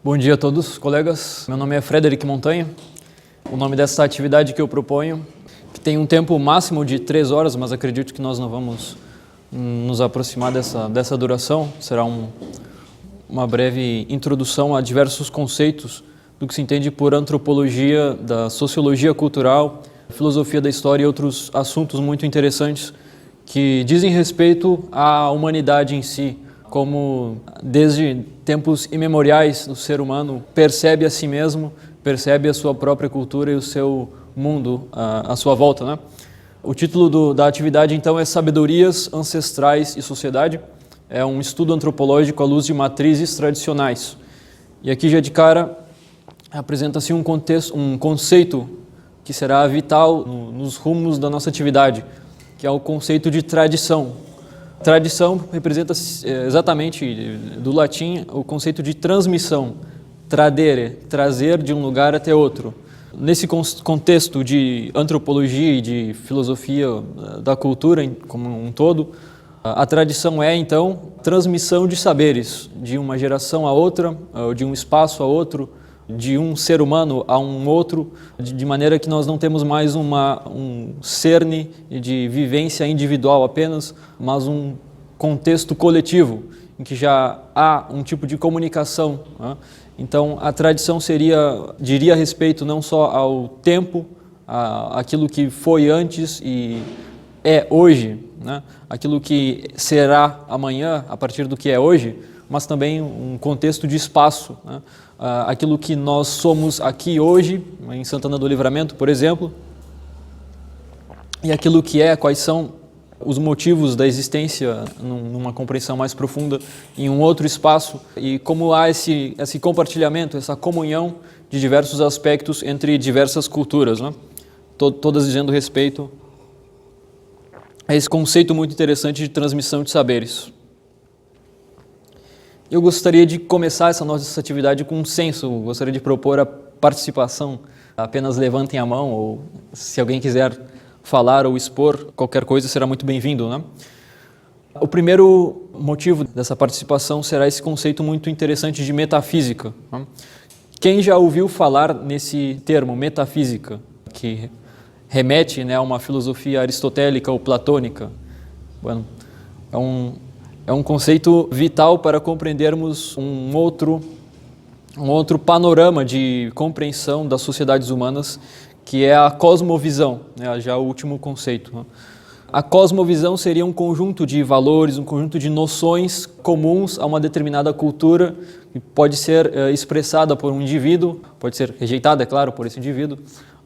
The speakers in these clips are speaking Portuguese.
Bom dia a todos, colegas. Meu nome é Frederic Montanha. O nome dessa atividade que eu proponho, que tem um tempo máximo de 3 horas, mas acredito que nós não vamos nos aproximar dessa duração. Será uma breve introdução a diversos conceitos do que se entende por antropologia, da sociologia cultural, filosofia da história e outros assuntos muito interessantes que dizem respeito à humanidade em si, como desde tempos imemoriais o ser humano percebe a si mesmo, percebe a sua própria cultura e o seu mundo à sua volta, né? O título da atividade então é Sabedorias Ancestrais e Sociedade. É um estudo antropológico à luz de matrizes tradicionais. E aqui já de cara apresenta-se um conceito que será vital nos rumos da nossa atividade, que é o conceito de tradição. Tradição representa exatamente, do latim, o conceito de transmissão, tradere, trazer de um lugar até outro. Nesse contexto de antropologia e de filosofia da cultura como um todo, a tradição é, então, transmissão de saberes de uma geração a outra, de um espaço a outro, de um ser humano a um outro, de maneira que nós não temos mais um cerne de vivência individual apenas, mas um contexto coletivo, em que já há um tipo de comunicação, né? Então, a tradição diria respeito não só ao tempo, àquilo que foi antes e é hoje, né? Aquilo que será amanhã a partir do que é hoje, mas também um contexto de espaço, né? Aquilo que nós somos aqui hoje, em Santana do Livramento, por exemplo, e aquilo que quais são os motivos da existência numa compreensão mais profunda em um outro espaço, e como há esse compartilhamento, essa comunhão de diversos aspectos entre diversas culturas, né? Todas dizendo respeito a esse conceito muito interessante de transmissão de saberes. Eu gostaria de começar essa nossa atividade com um censo, gostaria de propor a participação. Apenas levantem a mão, ou se alguém quiser falar ou expor qualquer coisa, será muito bem-vindo, né? O primeiro motivo dessa participação será esse conceito muito interessante de metafísica, né? Quem já ouviu falar nesse termo, metafísica, que remete, né, a uma filosofia aristotélica ou platônica? Bueno, é um conceito vital para compreendermos um outro panorama de compreensão das sociedades humanas, que é a cosmovisão, né, já o último conceito, né? A cosmovisão seria um conjunto de valores, um conjunto de noções comuns a uma determinada cultura, que pode ser expressada por um indivíduo, pode ser rejeitada, é claro, por esse indivíduo,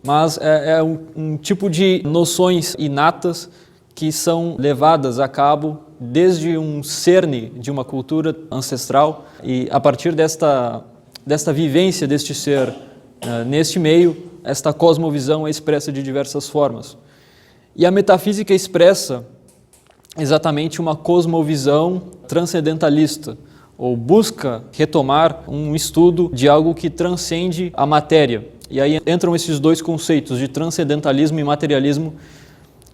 mas é um tipo de noções inatas que são levadas a cabo desde um cerne de uma cultura ancestral, e a partir desta vivência deste ser neste meio, esta cosmovisão é expressa de diversas formas. E a metafísica expressa exatamente uma cosmovisão transcendentalista, ou busca retomar um estudo de algo que transcende a matéria. E aí entram esses dois conceitos de transcendentalismo e materialismo,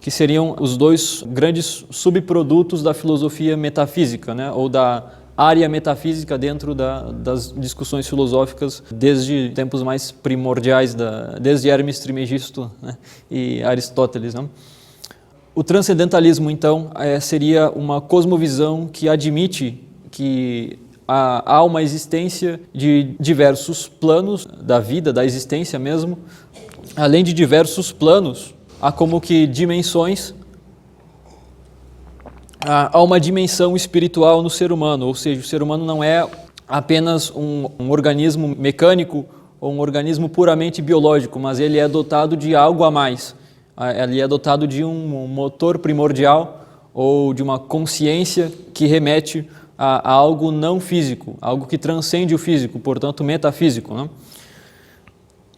que seriam os dois grandes subprodutos da filosofia metafísica, né? Ou da área metafísica dentro das discussões filosóficas desde tempos mais primordiais, desde Hermes Trismegisto, né, e Aristóteles, né? O transcendentalismo, então, seria uma cosmovisão que admite que há uma existência de diversos planos da vida, da existência mesmo. Além de diversos planos, há como que dimensões. Há uma dimensão espiritual no ser humano, ou seja, o ser humano não é apenas um organismo mecânico ou um organismo puramente biológico, mas ele é dotado de algo a mais. Ele é dotado de um motor primordial ou de uma consciência que remete a algo não físico, algo que transcende o físico, portanto metafísico, né?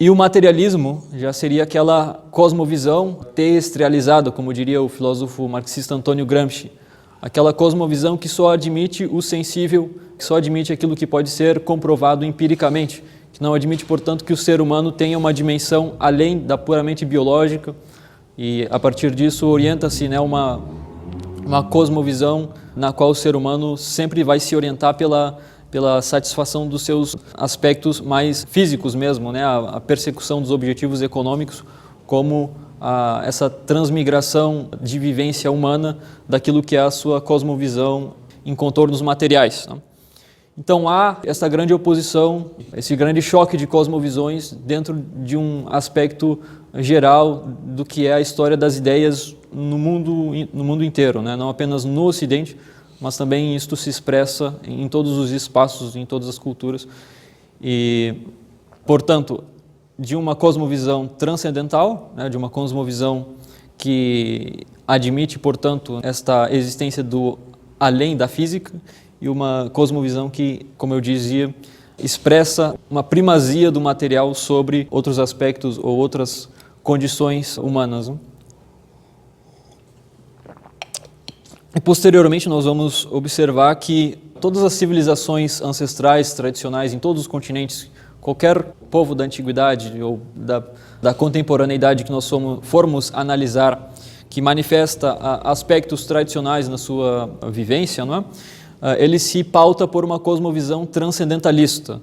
E o materialismo já seria aquela cosmovisão terrestrializada, como diria o filósofo marxista Antônio Gramsci, aquela cosmovisão que só admite o sensível, que só admite aquilo que pode ser comprovado empiricamente, que não admite, portanto, que o ser humano tenha uma dimensão além da puramente biológica, e a partir disso orienta-se, né, uma cosmovisão na qual o ser humano sempre vai se orientar pela satisfação dos seus aspectos mais físicos mesmo, né? A persecução dos objetivos econômicos como essa transmigração de vivência humana daquilo que é a sua cosmovisão em contornos materiais, né? Então há essa grande oposição, esse grande choque de cosmovisões dentro de um aspecto geral do que é a história das ideias no mundo inteiro, né? Não apenas no Ocidente, mas também isto se expressa em todos os espaços, em todas as culturas. E, portanto, de uma cosmovisão transcendental, né, de uma cosmovisão que admite, portanto, esta existência do além da física, e uma cosmovisão que, como eu dizia, expressa uma primazia do material sobre outros aspectos ou outras condições humanas, né? E posteriormente nós vamos observar que todas as civilizações ancestrais, tradicionais, em todos os continentes, qualquer povo da antiguidade ou da contemporaneidade que nós formos analisar, que manifesta aspectos tradicionais na sua vivência, não é? Ele se pauta por uma cosmovisão transcendentalista.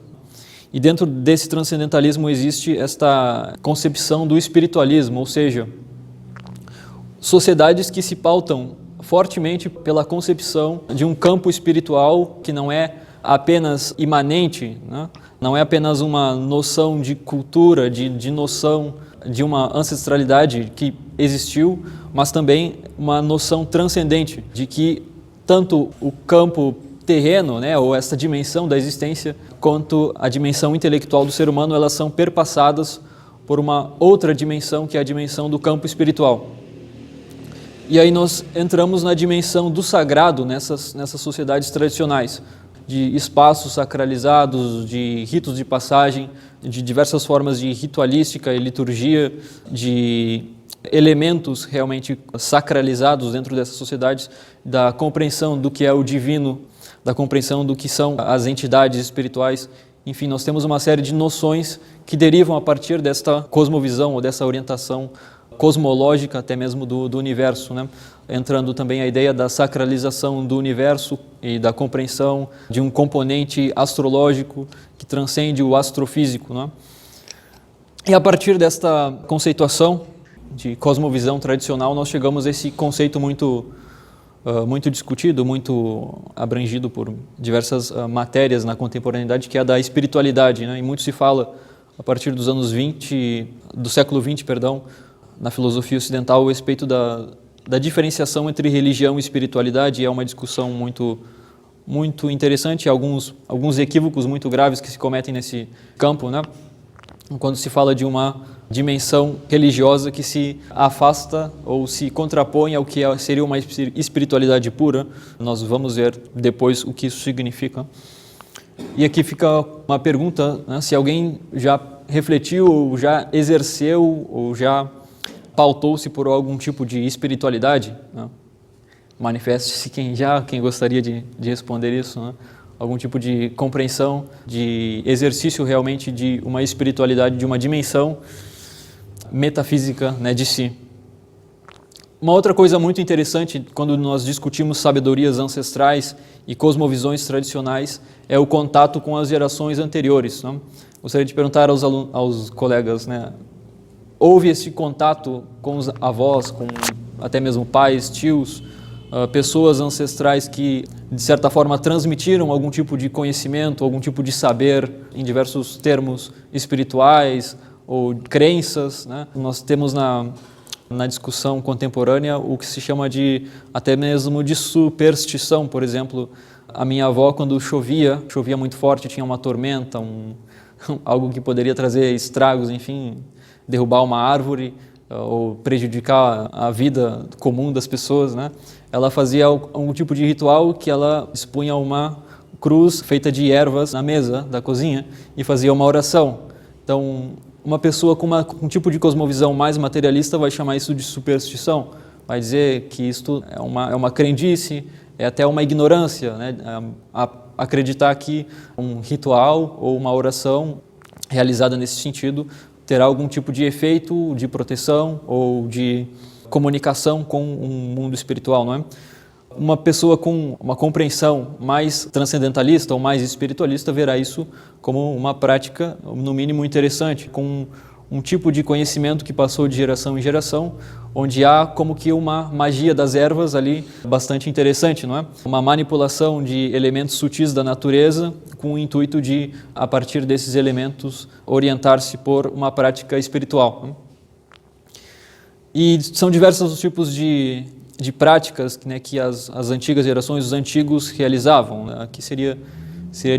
E dentro desse transcendentalismo existe esta concepção do espiritualismo, ou seja, sociedades que se pautam fortemente pela concepção de um campo espiritual que não é apenas imanente, né? Não é apenas uma noção de cultura, de noção de uma ancestralidade que existiu, mas também uma noção transcendente de que tanto o campo terreno, né, ou essa dimensão da existência, quanto a dimensão intelectual do ser humano, elas são perpassadas por uma outra dimensão, que é a dimensão do campo espiritual. E aí nós entramos na dimensão do sagrado nessas sociedades tradicionais, de espaços sacralizados, de ritos de passagem, de diversas formas de ritualística e liturgia, de elementos realmente sacralizados dentro dessas sociedades, da compreensão do que é o divino, da compreensão do que são as entidades espirituais. Enfim, nós temos uma série de noções que derivam a partir desta cosmovisão ou dessa orientação cosmológica até mesmo do universo, né? Entrando também a ideia da sacralização do universo e da compreensão de um componente astrológico que transcende o astrofísico, né? E a partir desta conceituação de cosmovisão tradicional, nós chegamos a esse conceito muito discutido, muito abrangido por diversas matérias na contemporaneidade, que é a da espiritualidade, né? E muito se fala, a partir dos anos 20, do século XX, na filosofia ocidental, a respeito da diferenciação entre religião e espiritualidade. É uma discussão muito interessante, alguns equívocos muito graves que se cometem nesse campo, né? Quando se fala de uma dimensão religiosa que se afasta ou se contrapõe ao que seria uma espiritualidade pura. Nós vamos ver depois o que isso significa. E aqui fica uma pergunta, né? Se alguém já refletiu, ou já exerceu, ou já pautou-se por algum tipo de espiritualidade, né? Manifeste-se quem gostaria de responder isso, né? Algum tipo de compreensão, de exercício realmente de uma espiritualidade, de uma dimensão metafísica, né, de si. Uma outra coisa muito interessante quando nós discutimos sabedorias ancestrais e cosmovisões tradicionais é o contato com as gerações anteriores, né? Gostaria de perguntar aos colegas, né, houve esse contato com os avós, com até mesmo pais, tios, pessoas ancestrais que, de certa forma, transmitiram algum tipo de conhecimento, algum tipo de saber em diversos termos espirituais ou crenças, né? Nós temos na discussão contemporânea o que se chama até mesmo de superstição. Por exemplo, a minha avó, quando chovia muito forte, tinha uma tormenta, algo que poderia trazer estragos, enfim, derrubar uma árvore ou prejudicar a vida comum das pessoas, né? Ela fazia algum tipo de ritual que ela expunha uma cruz feita de ervas na mesa da cozinha e fazia uma oração. Então, uma pessoa com um tipo de cosmovisão mais materialista vai chamar isso de superstição, vai dizer que isto é uma crendice, é até uma ignorância, né? Acreditar que um ritual ou uma oração realizada nesse sentido terá algum tipo de efeito de proteção ou de comunicação com um mundo espiritual, não é? Uma pessoa com uma compreensão mais transcendentalista ou mais espiritualista verá isso como uma prática, no mínimo, interessante, com um tipo de conhecimento que passou de geração em geração, onde há como que uma magia das ervas ali bastante interessante, não é? Uma manipulação de elementos sutis da natureza com o intuito de, a partir desses elementos, orientar-se por uma prática espiritual, não é? E são diversos os tipos de práticas, né, que as antigas gerações, os antigos realizavam, né? Aqui seria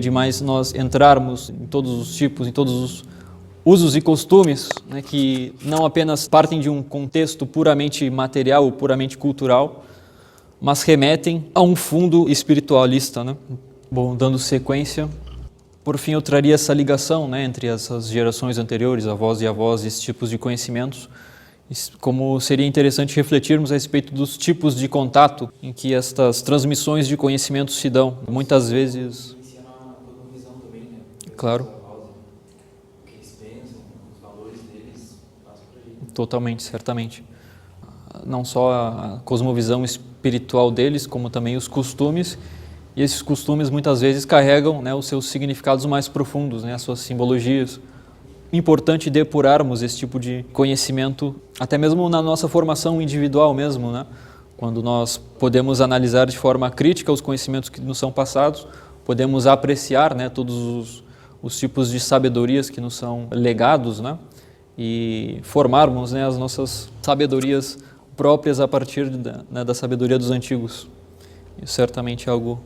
demais nós entrarmos em todos os tipos, em todos os usos e costumes, né, que não apenas partem de um contexto puramente material ou puramente cultural, mas remetem a um fundo espiritualista, né? Bom, dando sequência, por fim eu traria essa ligação, né, entre essas gerações anteriores, avós e avós, esses tipos de conhecimentos, como seria interessante refletirmos a respeito dos tipos de contato em que estas transmissões de conhecimento se dão. Muitas vezes... Claro. Totalmente, certamente. Não só a cosmovisão espiritual deles, como também os costumes. E esses costumes muitas vezes carregam, né, os seus significados mais profundos, né, as suas simbologias. Importante depurarmos esse tipo de conhecimento, até mesmo na nossa formação individual mesmo, né? Quando nós podemos analisar de forma crítica os conhecimentos que nos são passados, podemos apreciar, né, todos os tipos de sabedorias que nos são legados, né? E formarmos, né, as nossas sabedorias próprias a partir da sabedoria dos antigos. Isso certamente é algo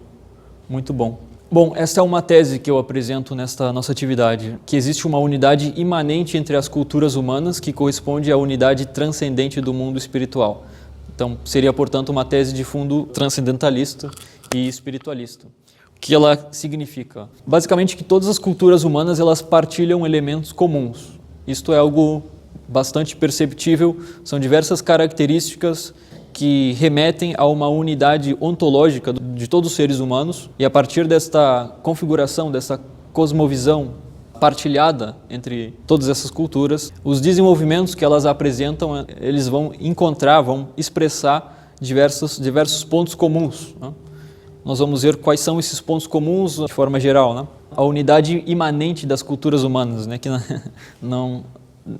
muito bom. Bom, esta é uma tese que eu apresento nesta nossa atividade, que existe uma unidade imanente entre as culturas humanas que corresponde à unidade transcendente do mundo espiritual. Então, seria, portanto, uma tese de fundo transcendentalista e espiritualista. O que ela significa? Basicamente que todas as culturas humanas elas partilham elementos comuns. Isto é algo bastante perceptível, são diversas características que remetem a uma unidade ontológica de todos os seres humanos, e a partir desta configuração, dessa cosmovisão partilhada entre todas essas culturas, os desenvolvimentos que elas apresentam, eles vão encontrar, vão expressar diversos pontos comuns, né? Nós vamos ver quais são esses pontos comuns de forma geral, né? A unidade imanente das culturas humanas, né? Que não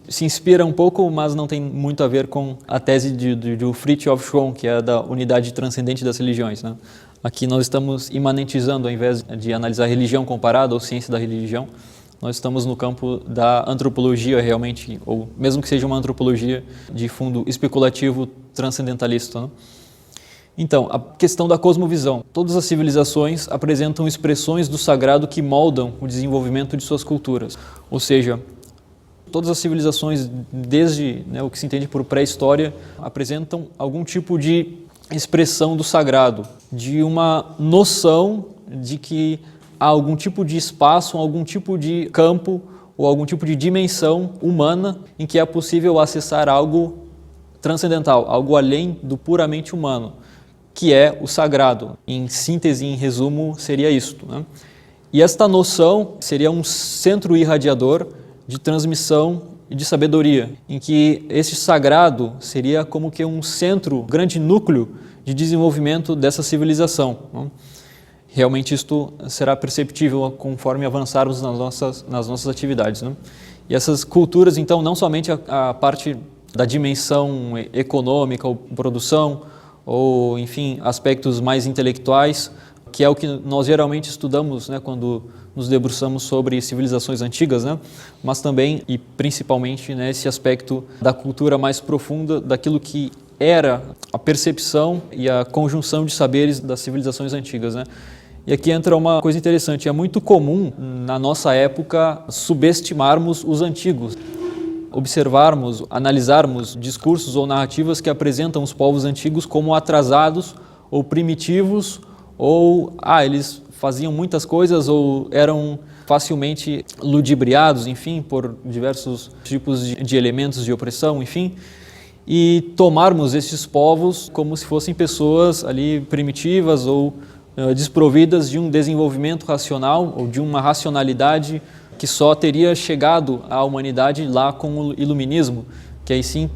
se inspira um pouco, mas não tem muito a ver com a tese de Fridtjof Schwann, que é da unidade transcendente das religiões, né? Aqui nós estamos imanentizando, ao invés de analisar a religião comparada ou ciência da religião, nós estamos no campo da antropologia realmente, ou mesmo que seja uma antropologia de fundo especulativo transcendentalista, né? Então, a questão da cosmovisão. Todas as civilizações apresentam expressões do sagrado que moldam o desenvolvimento de suas culturas. Ou seja, todas as civilizações, desde, né, o que se entende por pré-história, apresentam algum tipo de expressão do sagrado, de uma noção de que há algum tipo de espaço, algum tipo de campo ou algum tipo de dimensão humana em que é possível acessar algo transcendental, algo além do puramente humano, que é o sagrado. Em síntese, em resumo, seria isto, né? E esta noção seria um centro irradiador de transmissão e de sabedoria, em que este sagrado seria como que um centro, um grande núcleo de desenvolvimento dessa civilização, né? Realmente isto será perceptível conforme avançarmos nas nossas atividades, né? E essas culturas, então, não somente a parte da dimensão econômica ou produção, ou, enfim, aspectos mais intelectuais, que é o que nós geralmente estudamos, né, quando nos debruçamos sobre civilizações antigas, né, mas também e principalmente, né, esse aspecto da cultura mais profunda, daquilo que era a percepção e a conjunção de saberes das civilizações antigas, né. E aqui entra uma coisa interessante, é muito comum na nossa época subestimarmos os antigos, observarmos, analisarmos discursos ou narrativas que apresentam os povos antigos como atrasados ou primitivos, ou eles faziam muitas coisas ou eram facilmente ludibriados, enfim, por diversos tipos de elementos de opressão, enfim, e tomarmos esses povos como se fossem pessoas ali primitivas ou desprovidas de um desenvolvimento racional ou de uma racionalidade que só teria chegado à humanidade lá com o iluminismo, que aí sim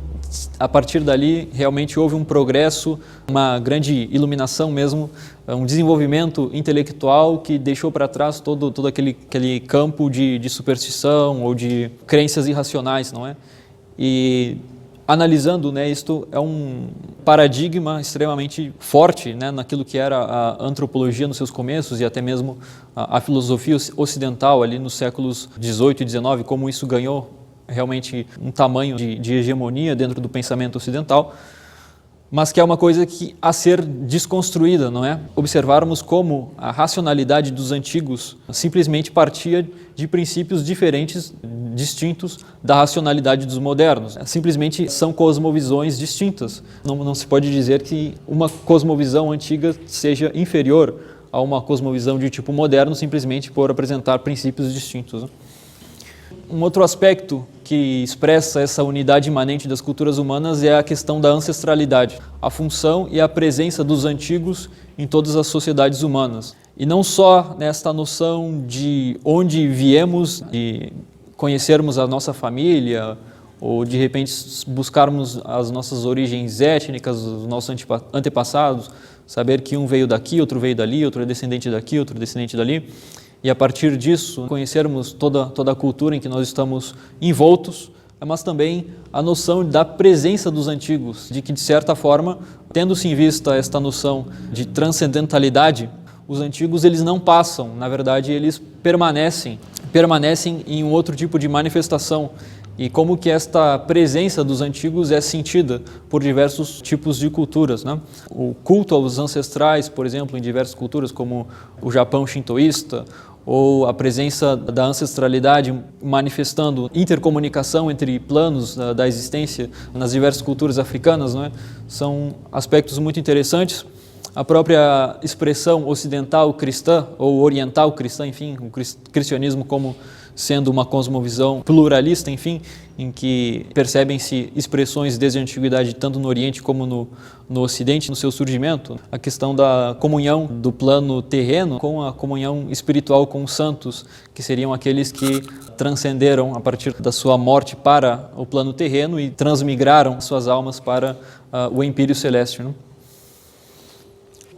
a partir dali realmente houve um progresso, uma grande iluminação mesmo, um desenvolvimento intelectual que deixou para trás todo aquele campo de superstição ou de crenças irracionais, não é? E analisando, né, isto é um paradigma extremamente forte, né, naquilo que era a antropologia nos seus começos e até mesmo a filosofia ocidental ali nos séculos 18 e 19, como isso ganhou realmente um tamanho de hegemonia dentro do pensamento ocidental, mas que é uma coisa que a ser desconstruída, não é? Observarmos como a racionalidade dos antigos simplesmente partia de princípios diferentes, distintos da racionalidade dos modernos. Simplesmente são cosmovisões distintas. Não se pode dizer que uma cosmovisão antiga seja inferior a uma cosmovisão de tipo moderno simplesmente por apresentar princípios distintos, né? Um outro aspecto que expressa essa unidade imanente das culturas humanas é a questão da ancestralidade, a função e a presença dos antigos em todas as sociedades humanas. E não só nesta noção de onde viemos, de conhecermos a nossa família, ou de repente buscarmos as nossas origens étnicas, os nossos antepassados, saber que um veio daqui, outro veio dali, outro é descendente daqui, outro é descendente dali, e a partir disso conhecermos toda a cultura em que nós estamos envoltos, mas também a noção da presença dos antigos, de que de certa forma, tendo-se em vista esta noção de transcendentalidade, os antigos eles não passam, na verdade eles permanecem em um outro tipo de manifestação, e como que esta presença dos antigos é sentida por diversos tipos de culturas, né? O culto aos ancestrais, por exemplo, em diversas culturas, como o Japão shintoísta, ou a presença da ancestralidade manifestando intercomunicação entre planos da existência nas diversas culturas africanas, não é? São aspectos muito interessantes. A própria expressão ocidental cristã ou oriental cristã, enfim, o cristianismo como sendo uma cosmovisão pluralista, enfim, em que percebem-se expressões desde a antiguidade, tanto no Oriente como no Ocidente, no seu surgimento. A questão da comunhão do plano terreno com a comunhão espiritual com os santos, que seriam aqueles que transcenderam a partir da sua morte para o plano terreno e transmigraram suas almas para o empírio celeste, né?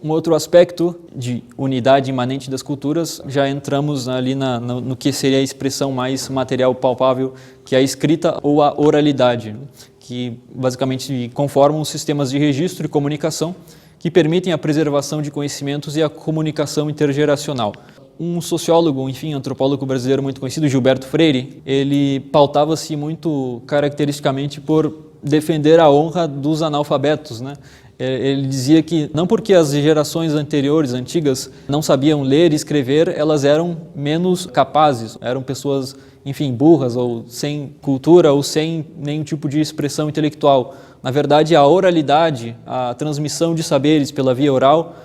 Um outro aspecto de unidade imanente das culturas, já entramos ali no que seria a expressão mais material palpável, que é a escrita ou a oralidade, que basicamente conformam sistemas de registro e comunicação que permitem a preservação de conhecimentos e a comunicação intergeracional. Um sociólogo, enfim, antropólogo brasileiro muito conhecido, Gilberto Freire, ele pautava-se muito caracteristicamente por defender a honra dos analfabetos, né? Ele dizia que não porque as gerações antigas, não sabiam ler e escrever, elas eram menos capazes, eram pessoas, enfim, burras ou sem cultura ou sem nenhum tipo de expressão intelectual. Na verdade, a oralidade, a transmissão de saberes pela via oral,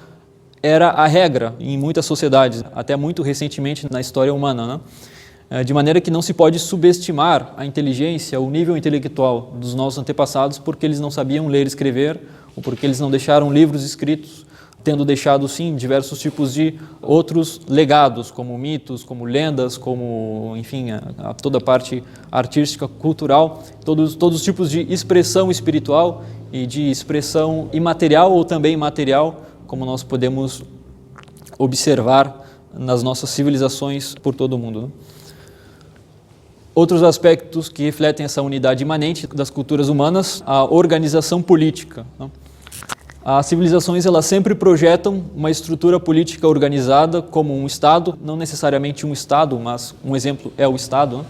era a regra em muitas sociedades, até muito recentemente na história humana, né? De maneira que não se pode subestimar a inteligência, o nível intelectual dos nossos antepassados porque eles não sabiam ler e escrever, ou porque eles não deixaram livros escritos, tendo deixado, sim, diversos tipos de outros legados, como mitos, como lendas, como, enfim, toda a parte artística, cultural, todos os tipos de expressão espiritual e de expressão imaterial ou também material, como nós podemos observar nas nossas civilizações por todo o mundo, né? Outros aspectos que refletem essa unidade imanente das culturas humanas, a organização política, né? As civilizações elas sempre projetam uma estrutura política organizada como um Estado, não necessariamente um Estado, mas um exemplo é o Estado, né?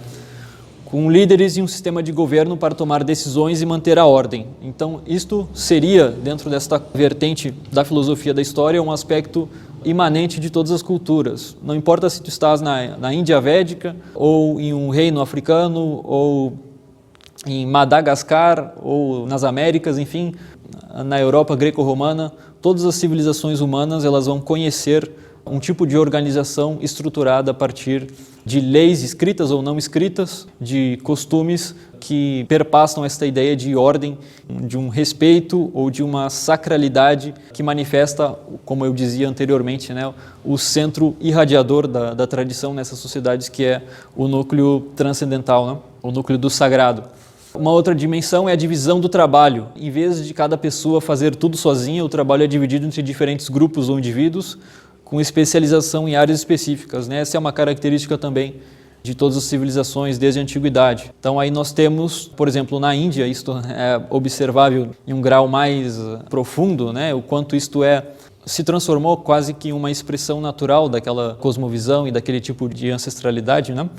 Com líderes e um sistema de governo para tomar decisões e manter a ordem. Então, isto seria, dentro desta vertente da filosofia da história, um aspecto imanente de todas as culturas. Não importa se tu estás na Índia Védica, ou em um reino africano, ou em Madagascar, ou nas Américas, enfim, na Europa greco-romana, todas as civilizações humanas elas vão conhecer um tipo de organização estruturada a partir de leis escritas ou não escritas, de costumes que perpassam esta ideia de ordem, de um respeito ou de uma sacralidade que manifesta, como eu dizia anteriormente, né, o centro irradiador da tradição nessas sociedades, que é o núcleo transcendental, né, o núcleo do sagrado. Uma outra dimensão é a divisão do trabalho. Em vez de cada pessoa fazer tudo sozinha, o trabalho é dividido entre diferentes grupos ou indivíduos com especialização em áreas específicas, né? Essa é uma característica também de todas as civilizações desde a antiguidade. Então aí nós temos, por exemplo, na Índia, isto é observável em um grau mais profundo, né? O quanto isto se transformou quase que em uma expressão natural daquela cosmovisão e daquele tipo de ancestralidade, né?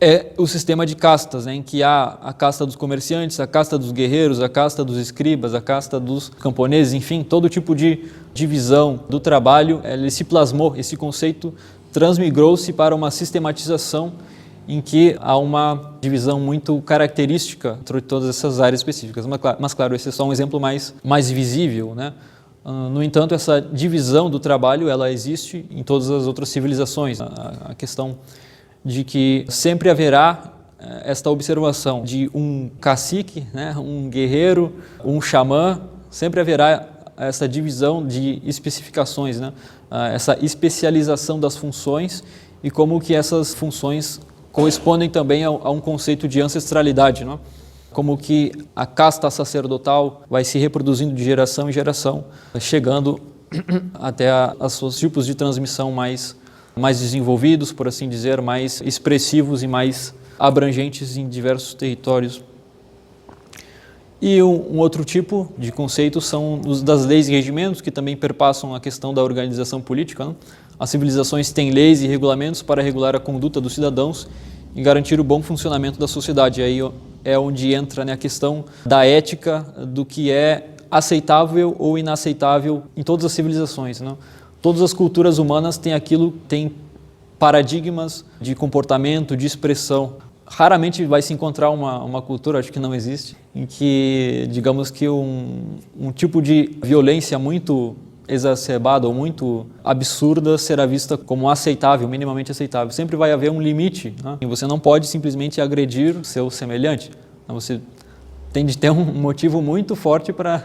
É o sistema de castas, né, em que há a casta dos comerciantes, a casta dos guerreiros, a casta dos escribas, a casta dos camponeses, enfim, todo tipo de divisão do trabalho, ele se plasmou, esse conceito transmigrou-se para uma sistematização em que há uma divisão muito característica entre todas essas áreas específicas. Mas claro, esse é só um exemplo mais visível, né? No entanto, essa divisão do trabalho, ela existe em todas as outras civilizações. A questão de que sempre haverá esta observação de um cacique, né, um guerreiro, um xamã, sempre haverá essa divisão de especificações, né, essa especialização das funções e como que essas funções correspondem também a um conceito de ancestralidade, né? Como que a casta sacerdotal vai se reproduzindo de geração em geração, chegando até os seus tipos de transmissão mais desenvolvidos, por assim dizer, mais expressivos e mais abrangentes em diversos territórios. E um outro tipo de conceito são os das leis e regimentos, que também perpassam a questão da organização política, né? As civilizações têm leis e regulamentos para regular a conduta dos cidadãos e garantir o bom funcionamento da sociedade. Aí é onde entra, né, a questão da ética, do que é aceitável ou inaceitável em todas as civilizações, né? Todas as culturas humanas têm paradigmas de comportamento, de expressão. Raramente vai se encontrar uma cultura, acho que não existe, em que, digamos que um tipo de violência muito exacerbada ou muito absurda será vista como aceitável, minimamente aceitável. Sempre vai haver um limite, né? E você não pode simplesmente agredir seu semelhante. Você tem de ter um motivo muito forte para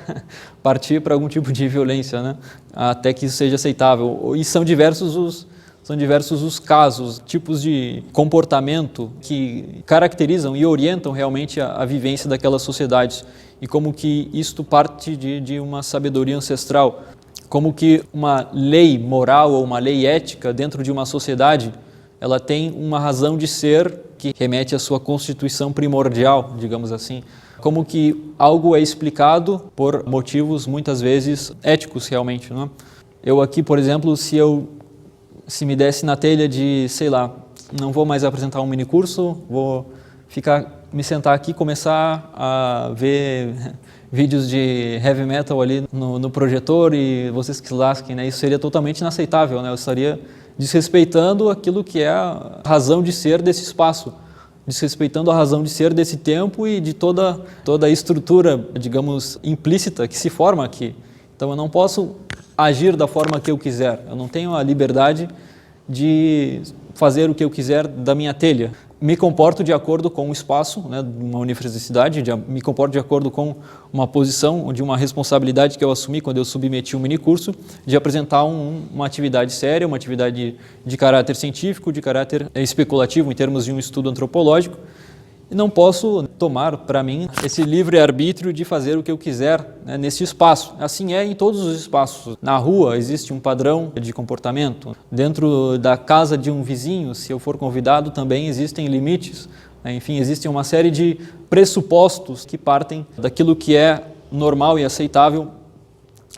partir para algum tipo de violência, né? Até que isso seja aceitável. E são diversos os casos, tipos de comportamento que caracterizam e orientam realmente a vivência daquelas sociedades. E como que isto parte de uma sabedoria ancestral. Como que uma lei moral ou uma lei ética dentro de uma sociedade, ela tem uma razão de ser que remete à sua constituição primordial, digamos assim. Como que algo é explicado por motivos muitas vezes éticos realmente, né? Eu aqui, por exemplo, se me desse na telha de, sei lá, não vou mais apresentar um mini curso, vou me sentar aqui e começar a ver vídeos de heavy metal ali no projetor e vocês que se lasquem, né? Isso seria totalmente inaceitável, né? Eu estaria desrespeitando aquilo que é a razão de ser desse espaço, desrespeitando a razão de ser desse tempo e de toda a estrutura, digamos, implícita que se forma aqui. Então eu não posso agir da forma que eu quiser, eu não tenho a liberdade de fazer o que eu quiser da minha telha. Me comporto de acordo com o espaço, né, de uma universidade, me comporto de acordo com uma posição, de uma responsabilidade que eu assumi quando eu submeti um minicurso, de apresentar uma atividade séria, uma atividade de caráter científico, de caráter especulativo em termos de um estudo antropológico, e não posso tomar para mim esse livre-arbítrio de fazer o que eu quiser, né, nesse espaço. Assim é em todos os espaços. Na rua existe um padrão de comportamento. Dentro da casa de um vizinho, se eu for convidado, também existem limites. Enfim, existem uma série de pressupostos que partem daquilo que é normal e aceitável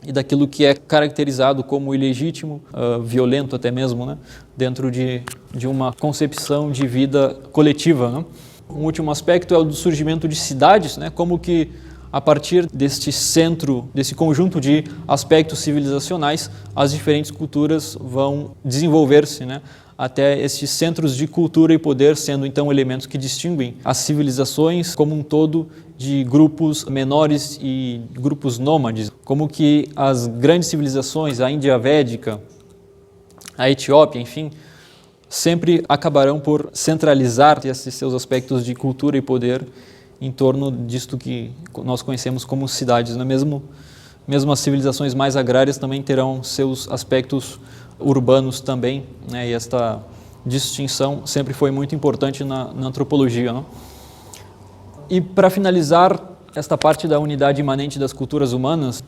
e daquilo que é caracterizado como ilegítimo, violento até mesmo, né, dentro de uma concepção de vida coletiva, né? Um último aspecto é o do surgimento de cidades, né? Como que a partir deste centro, desse conjunto de aspectos civilizacionais, as diferentes culturas vão desenvolver-se, né? Até esses centros de cultura e poder sendo então elementos que distinguem as civilizações como um todo de grupos menores e grupos nômades. Como que as grandes civilizações, a Índia Védica, a Etiópia, enfim, sempre acabarão por centralizar esses seus aspectos de cultura e poder em torno disto que nós conhecemos como cidades, né? Mesmo as civilizações mais agrárias também terão seus aspectos urbanos também, né? E esta distinção sempre foi muito importante na antropologia, né? E para finalizar esta parte da unidade imanente das culturas humanas,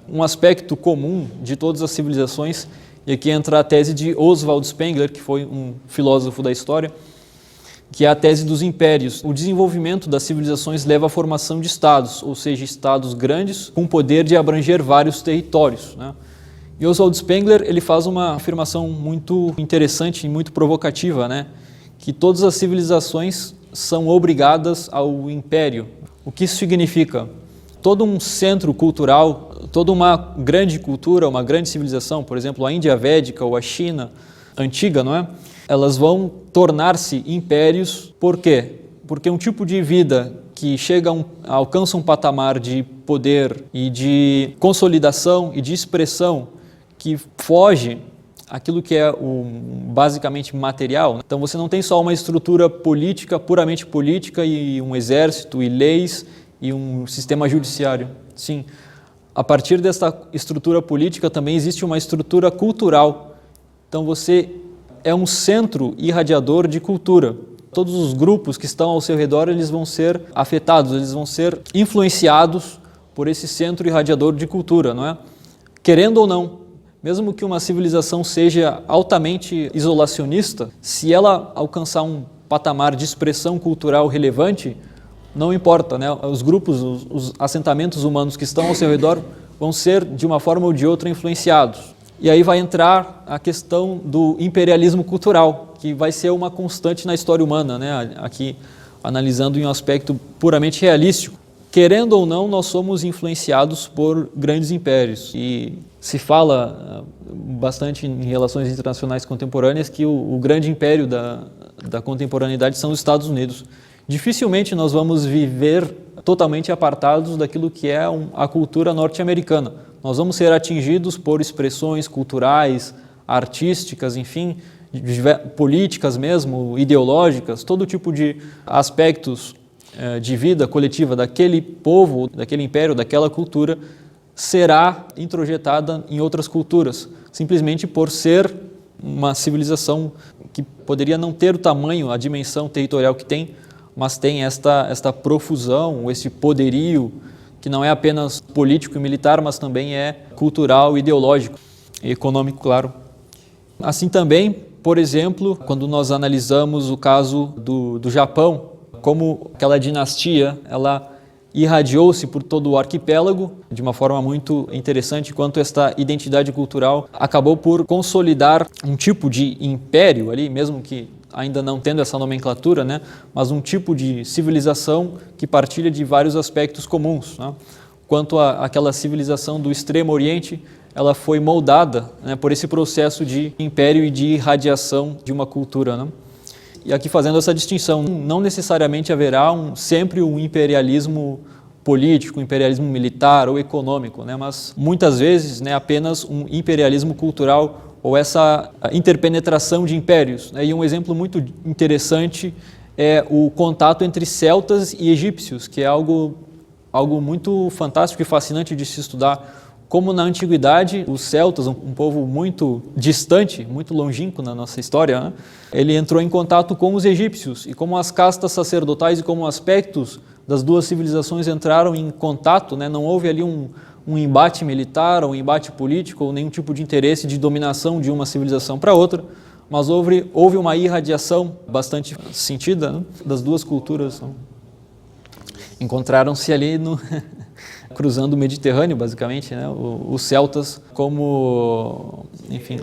um aspecto comum de todas as civilizações, e aqui entra a tese de Oswald Spengler, que foi um filósofo da história, que é a tese dos impérios. O desenvolvimento das civilizações leva à formação de estados, ou seja, estados grandes com poder de abranger vários territórios, né? E Oswald Spengler ele faz uma afirmação muito interessante e muito provocativa, né? Que todas as civilizações são obrigadas ao império. O que isso significa? Todo um centro cultural, toda uma grande cultura, uma grande civilização, por exemplo, a Índia Védica ou a China antiga, não é? Elas vão tornar-se impérios. Por quê? Porque um tipo de vida que alcança um patamar de poder e de consolidação e de expressão que foge aquilo que é basicamente material. Então você não tem só uma estrutura política, puramente política, e um exército e leis e um sistema judiciário. Sim, a partir dessa estrutura política também existe uma estrutura cultural. Então você é um centro irradiador de cultura. Todos os grupos que estão ao seu redor, eles vão ser afetados, eles vão ser influenciados por esse centro irradiador de cultura, não é? Querendo ou não, mesmo que uma civilização seja altamente isolacionista, se ela alcançar um patamar de expressão cultural relevante, não importa, né? Os grupos, os assentamentos humanos que estão ao seu redor vão ser, de uma forma ou de outra, influenciados. E aí vai entrar a questão do imperialismo cultural, que vai ser uma constante na história humana, né? Aqui analisando em um aspecto puramente realístico. Querendo ou não, nós somos influenciados por grandes impérios. E se fala bastante em relações internacionais contemporâneas que o grande império da contemporaneidade são os Estados Unidos. Dificilmente nós vamos viver totalmente apartados daquilo que é a cultura norte-americana. Nós vamos ser atingidos por expressões culturais, artísticas, enfim, políticas mesmo, ideológicas, todo tipo de aspectos de vida coletiva daquele povo, daquele império, daquela cultura, será introjetada em outras culturas, simplesmente por ser uma civilização que poderia não ter o tamanho, a dimensão territorial que tem, mas tem esta profusão, esse poderio, que não é apenas político e militar, mas também é cultural, ideológico e econômico, claro. Assim também, por exemplo, quando nós analisamos o caso do Japão, como aquela dinastia, ela irradiou-se por todo o arquipélago de uma forma muito interessante, quanto esta identidade cultural acabou por consolidar um tipo de império ali, mesmo que ainda não tendo essa nomenclatura, né, mas um tipo de civilização que partilha de vários aspectos comuns, né? Quanto àquela civilização do Extremo Oriente, ela foi moldada, né, por esse processo de império e de irradiação de uma cultura, né? E aqui fazendo essa distinção, não necessariamente haverá sempre um imperialismo político, um imperialismo militar ou econômico, né, mas muitas vezes, né, apenas um imperialismo cultural ou essa interpenetração de impérios, né? E um exemplo muito interessante é o contato entre celtas e egípcios, que é algo muito fantástico e fascinante de se estudar. Como na antiguidade, os celtas, um povo muito distante, muito longínquo na nossa história, né? Ele entrou em contato com os egípcios, e como as castas sacerdotais e como aspectos das duas civilizações entraram em contato, né? Não houve ali um embate militar, ou um embate político, ou nenhum tipo de interesse de dominação de uma civilização para outra, mas houve uma irradiação bastante sentida, né, das duas culturas. Né? Encontraram-se ali cruzando o Mediterrâneo, basicamente, né? Os celtas como, enfim,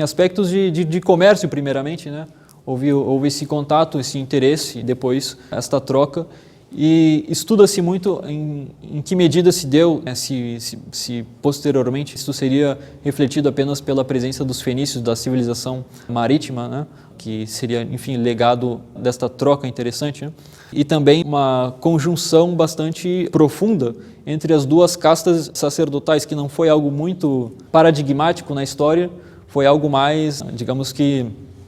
aspectos de comércio, primeiramente, né? Houve esse contato, esse interesse, e depois esta troca. E estuda-se muito em que medida se deu, né, se posteriormente isso seria refletido apenas pela presença dos fenícios, da civilização marítima, né, que seria, enfim, legado desta troca interessante, né, e também uma conjunção bastante profunda entre as duas castas sacerdotais, que não foi algo muito paradigmático na história, foi algo mais, digamos que,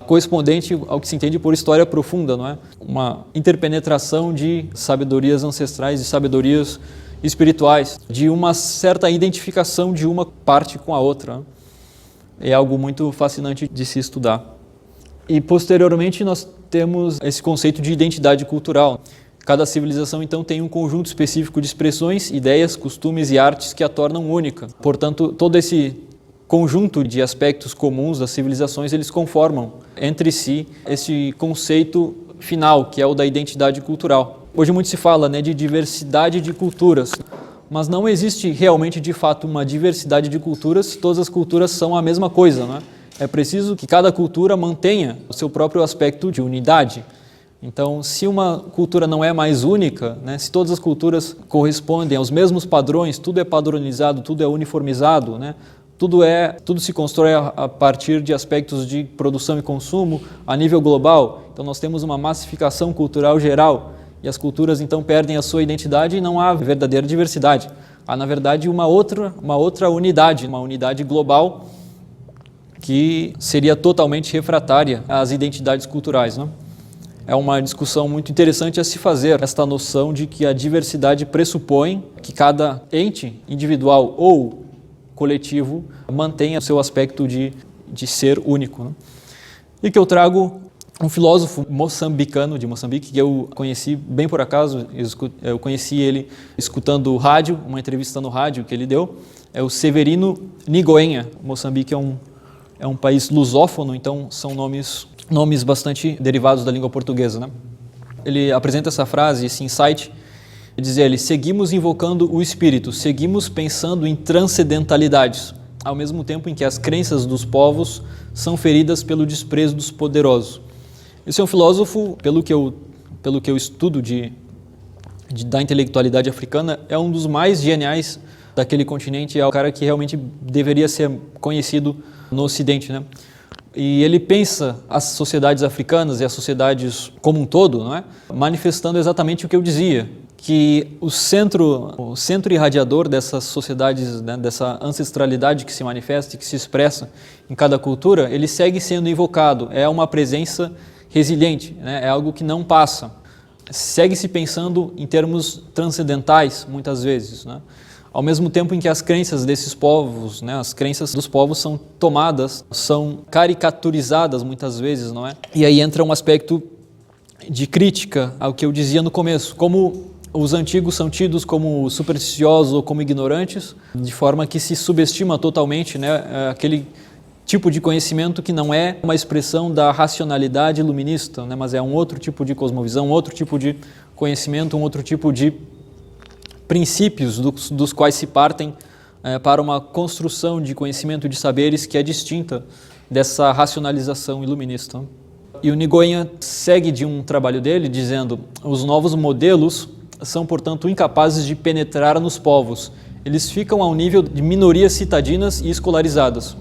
correspondente ao que se entende por história profunda, não é? Uma interpenetração de sabedorias ancestrais e sabedorias espirituais, de uma certa identificação de uma parte com a outra. Né? É algo muito fascinante de se estudar. E posteriormente nós temos esse conceito de identidade cultural. Cada civilização, então, tem um conjunto específico de expressões, ideias, costumes e artes que a tornam única. Portanto, todo esse conjunto de aspectos comuns das civilizações, eles conformam entre si esse conceito final, que é o da identidade cultural. Hoje muito se fala, né, de diversidade de culturas, mas não existe realmente, de fato, uma diversidade de culturas se todas as culturas são a mesma coisa, né? É preciso que cada cultura mantenha o seu próprio aspecto de unidade. Então, se uma cultura não é mais única, né, se todas as culturas correspondem aos mesmos padrões, tudo é padronizado, tudo é uniformizado, né, tudo se constrói a partir de aspectos de produção e consumo a nível global. Então, nós temos uma massificação cultural geral e as culturas, então, perdem a sua identidade e não há verdadeira diversidade. Há, na verdade, uma outra unidade, uma unidade global que seria totalmente refratária às identidades culturais, né? É uma discussão muito interessante a se fazer, esta noção de que a diversidade pressupõe que cada ente individual ou coletivo mantenha o seu aspecto de ser único, né? E que eu trago um filósofo moçambicano de Moçambique, que eu conheci bem por acaso, eu conheci ele escutando rádio, uma entrevista no rádio que ele deu, é o Severino Nigoenha. Moçambique é um país lusófono, então são nomes bastante derivados da língua portuguesa, né? Ele apresenta essa frase, esse insight, e diz ele: seguimos invocando o espírito, seguimos pensando em transcendentalidades, ao mesmo tempo em que as crenças dos povos são feridas pelo desprezo dos poderosos. Esse é um filósofo, pelo que eu estudo da intelectualidade africana, é um dos mais geniais daquele continente, é o cara que realmente deveria ser conhecido no Ocidente, né? E ele pensa as sociedades africanas e as sociedades como um todo, não é? Manifestando exatamente o que eu dizia, que o centro irradiador dessas sociedades, né, dessa ancestralidade que se manifesta e que se expressa em cada cultura, ele segue sendo invocado, é uma presença resiliente, né? É algo que não passa. Segue-se pensando em termos transcendentais, muitas vezes, né? Ao mesmo tempo em que as crenças desses povos, né, as crenças dos povos são tomadas, são caricaturizadas muitas vezes, não é? E aí entra um aspecto de crítica ao que eu dizia no começo, como os antigos são tidos como supersticiosos ou como ignorantes, de forma que se subestima totalmente, né, aquele tipo de conhecimento que não é uma expressão da racionalidade iluminista, né, mas é um outro tipo de cosmovisão, um outro tipo de conhecimento, um outro tipo de princípios dos quais se partem para uma construção de conhecimento de saberes que é distinta dessa racionalização iluminista. E o Nigoenha segue de um trabalho dele dizendo: os novos modelos são, portanto, incapazes de penetrar nos povos. Eles ficam ao nível de minorias citadinas e escolarizadas.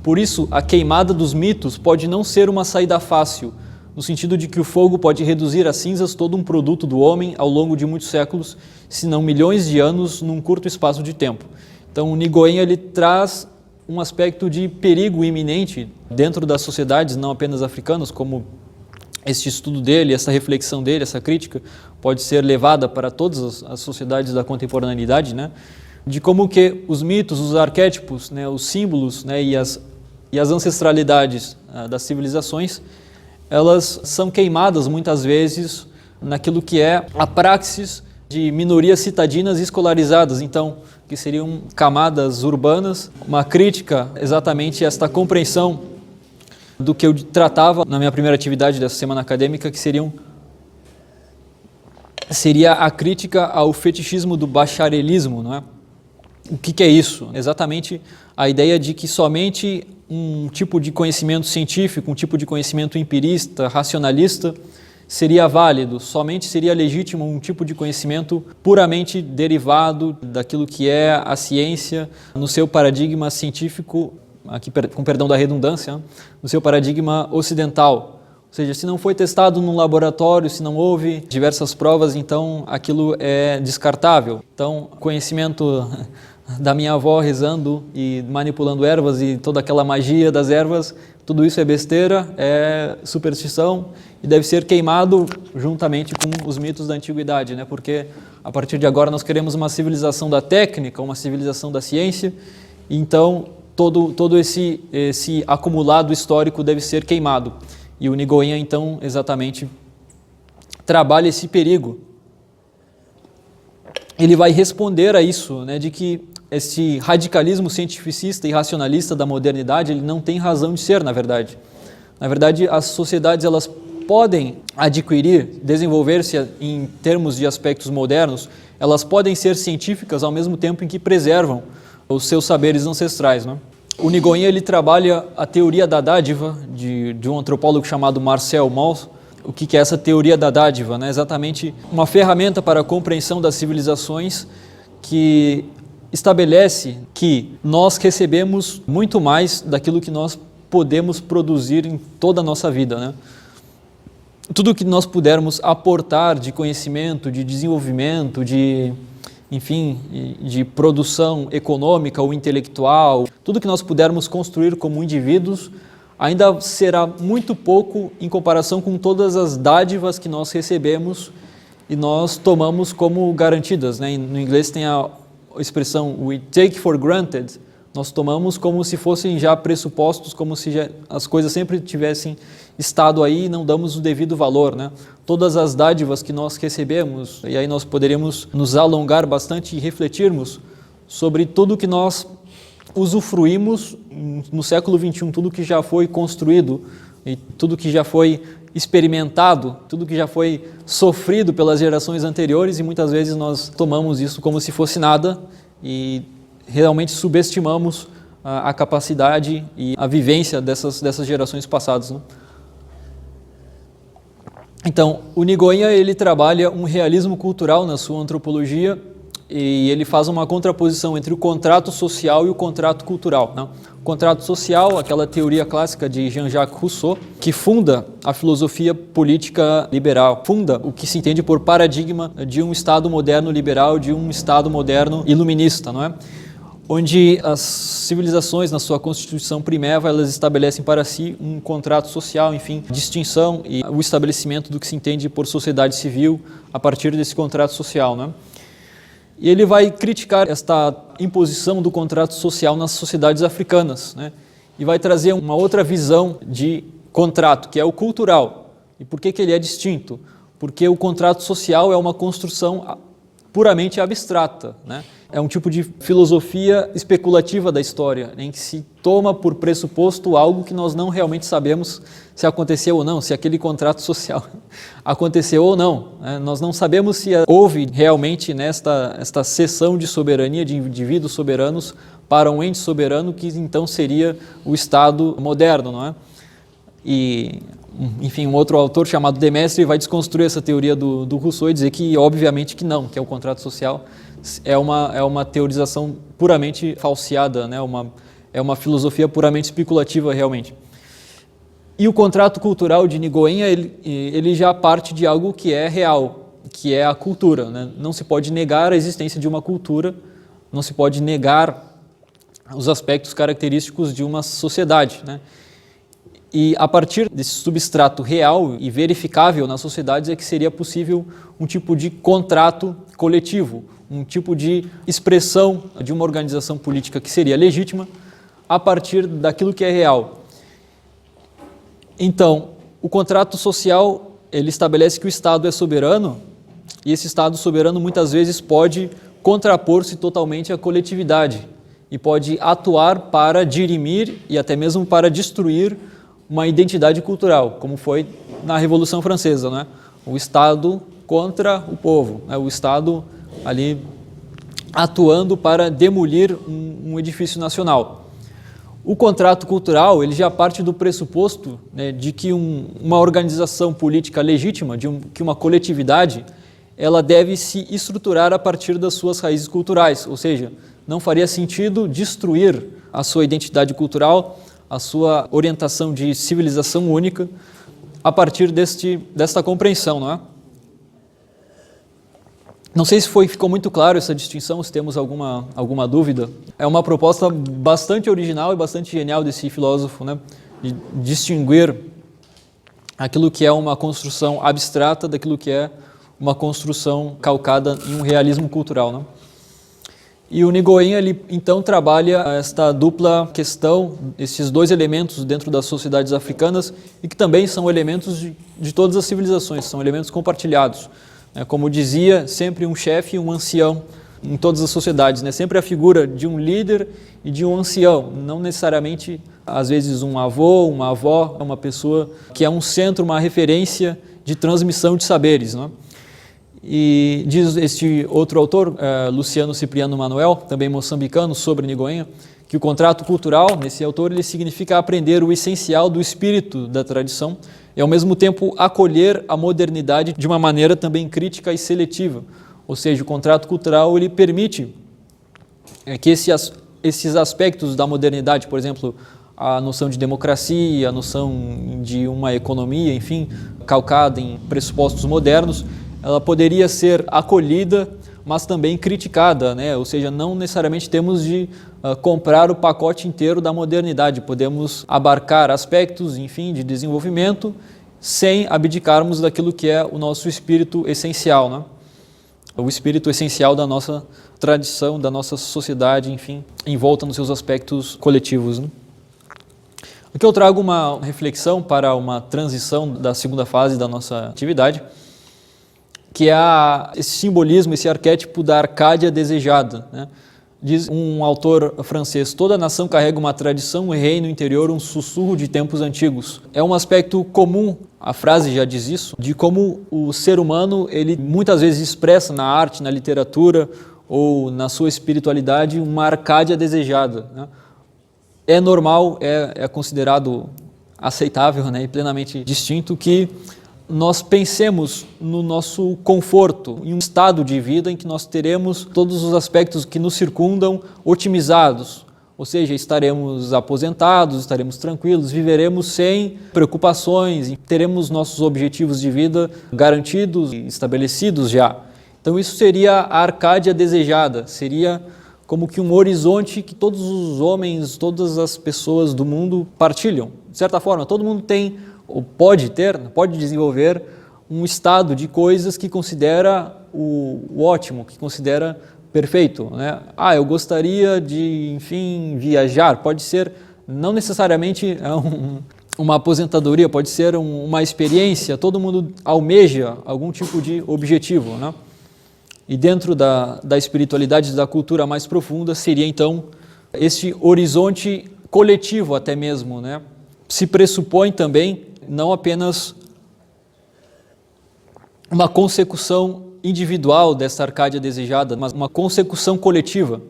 Por isso, a queimada dos mitos pode não ser uma saída fácil, no sentido de que o fogo pode reduzir a cinzas todo um produto do homem ao longo de muitos séculos, se não milhões de anos, num curto espaço de tempo. Então, o Nigoenha ele traz um aspecto de perigo iminente dentro das sociedades, não apenas africanas, como este estudo dele, essa reflexão dele, essa crítica, pode ser levada para todas as sociedades da contemporaneidade, né? De como que os mitos, os arquétipos, né, os símbolos, né, e as ancestralidades das civilizações, elas são queimadas muitas vezes naquilo que é a praxis de minorias citadinas escolarizadas, então, que seriam camadas urbanas, uma crítica exatamente a esta compreensão do que eu tratava na minha primeira atividade dessa semana acadêmica, que seria a crítica ao fetichismo do bacharelismo, não é? O que é isso? Exatamente a ideia de que somente um tipo de conhecimento científico, um tipo de conhecimento empirista, racionalista, seria válido, somente seria legítimo um tipo de conhecimento puramente derivado daquilo que é a ciência no seu paradigma científico, aqui com perdão da redundância, no seu paradigma ocidental. Ou seja, se não foi testado num laboratório, se não houve diversas provas, então aquilo é descartável. Então, conhecimento da minha avó rezando e manipulando ervas e toda aquela magia das ervas, tudo isso é besteira, é superstição e deve ser queimado juntamente com os mitos da antiguidade, né? Porque a partir de agora nós queremos uma civilização da técnica, uma civilização da ciência, e então todo esse acumulado histórico deve ser queimado. E o Nigoenha, então, exatamente trabalha esse perigo ele vai responder a isso, né, de que esse radicalismo cientificista e racionalista da modernidade, ele não tem razão de ser, na verdade. Na verdade, as sociedades, elas podem adquirir, desenvolver-se em termos de aspectos modernos, elas podem ser científicas ao mesmo tempo em que preservam os seus saberes ancestrais, né? O Nigoin, ele trabalha a teoria da dádiva de um antropólogo chamado Marcel Mauss. O que é essa teoria da dádiva, né? Exatamente uma ferramenta para a compreensão das civilizações que estabelece que nós recebemos muito mais daquilo que nós podemos produzir em toda a nossa vida, né? Tudo que nós pudermos aportar de conhecimento, de desenvolvimento, enfim, de produção econômica ou intelectual, tudo que nós pudermos construir como indivíduos, ainda será muito pouco em comparação com todas as dádivas que nós recebemos e nós tomamos como garantidas, né? No inglês tem a expressão we take for granted, nós tomamos como se fossem já pressupostos, como se já as coisas sempre tivessem estado aí e não damos o devido valor, né? Todas as dádivas que nós recebemos, e aí nós poderíamos nos alongar bastante e refletirmos sobre tudo que nós usufruímos no século XXI, tudo que já foi construído e tudo que já foi experimentado, tudo que já foi sofrido pelas gerações anteriores, e muitas vezes nós tomamos isso como se fosse nada e realmente subestimamos a capacidade e a vivência dessas gerações passadas, né? Então, o Nigoin, ele trabalha um realismo cultural na sua antropologia e ele faz uma contraposição entre o contrato social e o contrato cultural, né? O contrato social, aquela teoria clássica de Jean-Jacques Rousseau, que funda a filosofia política liberal, funda o que se entende por paradigma de um Estado moderno liberal, de um Estado moderno iluminista, não é? Onde as civilizações, na sua constituição primeva, elas estabelecem para si um contrato social, enfim, distinção e o estabelecimento do que se entende por sociedade civil a partir desse contrato social, né? E ele vai criticar esta imposição do contrato social nas sociedades africanas, né? E vai trazer uma outra visão de contrato, que é o cultural. E por que ele é distinto? Porque o contrato social é uma construção puramente abstrata, né? É um tipo de filosofia especulativa da história, em que se toma por pressuposto algo que nós não realmente sabemos se aconteceu ou não, se aquele contrato social aconteceu ou não, né? Nós não sabemos se houve realmente esta cessão de soberania de indivíduos soberanos para um ente soberano, que então seria o Estado moderno, não é? E, enfim, um outro autor chamado Demestre vai desconstruir essa teoria do Rousseau e dizer que, obviamente, que não, que é o contrato social é uma teorização puramente falseada, né? É uma filosofia puramente especulativa, realmente. E o contrato cultural de Nigoin, ele já parte de algo que é real, que é a cultura, né? Não se pode negar a existência de uma cultura, não se pode negar os aspectos característicos de uma sociedade, né? E a partir desse substrato real e verificável nas sociedades é que seria possível um tipo de contrato coletivo, um tipo de expressão de uma organização política que seria legítima a partir daquilo que é real. Então, o contrato social, ele estabelece que o Estado é soberano e esse Estado soberano muitas vezes pode contrapor-se totalmente à coletividade e pode atuar para dirimir e até mesmo para destruir uma identidade cultural, como foi na Revolução Francesa, né? O Estado contra o povo, né? O Estado ali atuando para demolir um edifício nacional. O contrato cultural, ele já parte do pressuposto, né, de que uma organização política legítima, que uma coletividade, ela deve se estruturar a partir das suas raízes culturais, ou seja, não faria sentido destruir a sua identidade cultural, a sua orientação de civilização única, a partir desta compreensão, não é? Não sei se ficou muito claro essa distinção, se temos alguma dúvida. É uma proposta bastante original e bastante genial desse filósofo, né? De distinguir aquilo que é uma construção abstrata daquilo que é uma construção calcada em um realismo cultural, né? E o Nigoin, ele então trabalha esta dupla questão, esses dois elementos dentro das sociedades africanas e que também são elementos de todas as civilizações, são elementos compartilhados. Como dizia, sempre um chefe e um ancião em todas as sociedades, né? Sempre a figura de um líder e de um ancião, não necessariamente, às vezes, um avô, uma avó, uma pessoa que é um centro, uma referência de transmissão de saberes, né? E diz este outro autor, Luciano Cipriano Manuel, também moçambicano, sobre Nigoenha, que o contrato cultural, nesse autor, ele significa aprender o essencial do espírito da tradição e, ao mesmo tempo, acolher a modernidade de uma maneira também crítica e seletiva. Ou seja, o contrato cultural ele permite que esses aspectos da modernidade, por exemplo, a noção de democracia, a noção de uma economia, enfim, calcada em pressupostos modernos, ela poderia ser acolhida, mas também criticada, né? Ou seja, não necessariamente temos de comprar o pacote inteiro da modernidade, podemos abarcar aspectos, enfim, de desenvolvimento, sem abdicarmos daquilo que é o nosso espírito essencial, né? O espírito essencial da nossa tradição, da nossa sociedade, enfim, envolta nos seus aspectos coletivos, né? Aqui eu trago uma reflexão para uma transição da segunda fase da nossa atividade, que é esse simbolismo, esse arquétipo da Arcádia desejada, né? Diz um autor francês: toda nação carrega uma tradição, um reino interior, um sussurro de tempos antigos. É um aspecto comum, a frase já diz isso, de como o ser humano ele muitas vezes expressa na arte, na literatura ou na sua espiritualidade uma Arcádia desejada, né? É normal, é considerado aceitável, né, e plenamente distinto que nós pensemos no nosso conforto, em um estado de vida em que nós teremos todos os aspectos que nos circundam otimizados, ou seja, estaremos aposentados, estaremos tranquilos, viveremos sem preocupações, teremos nossos objetivos de vida garantidos e estabelecidos já. Então isso seria a Arcádia desejada, seria como que um horizonte que todos os homens, todas as pessoas do mundo partilham. De certa forma, todo mundo tem ou pode desenvolver um estado de coisas que considera o ótimo, que considera perfeito, né? Eu gostaria de, enfim, viajar. Pode ser, não necessariamente uma aposentadoria, pode ser uma experiência. Todo mundo almeja algum tipo de objetivo, né? E dentro da espiritualidade, da cultura mais profunda, seria então este horizonte coletivo até mesmo, né? Se pressupõe também não apenas uma consecução individual dessa Arcádia desejada, mas uma consecução coletiva.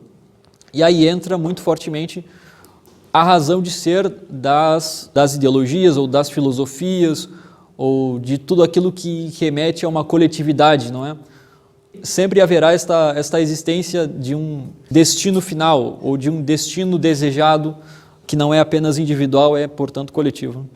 E aí entra muito fortemente a razão de ser das ideologias ou das filosofias ou de tudo aquilo que remete a uma coletividade, não é? Sempre haverá esta existência de um destino final ou de um destino desejado que não é apenas individual, é, portanto, coletivo.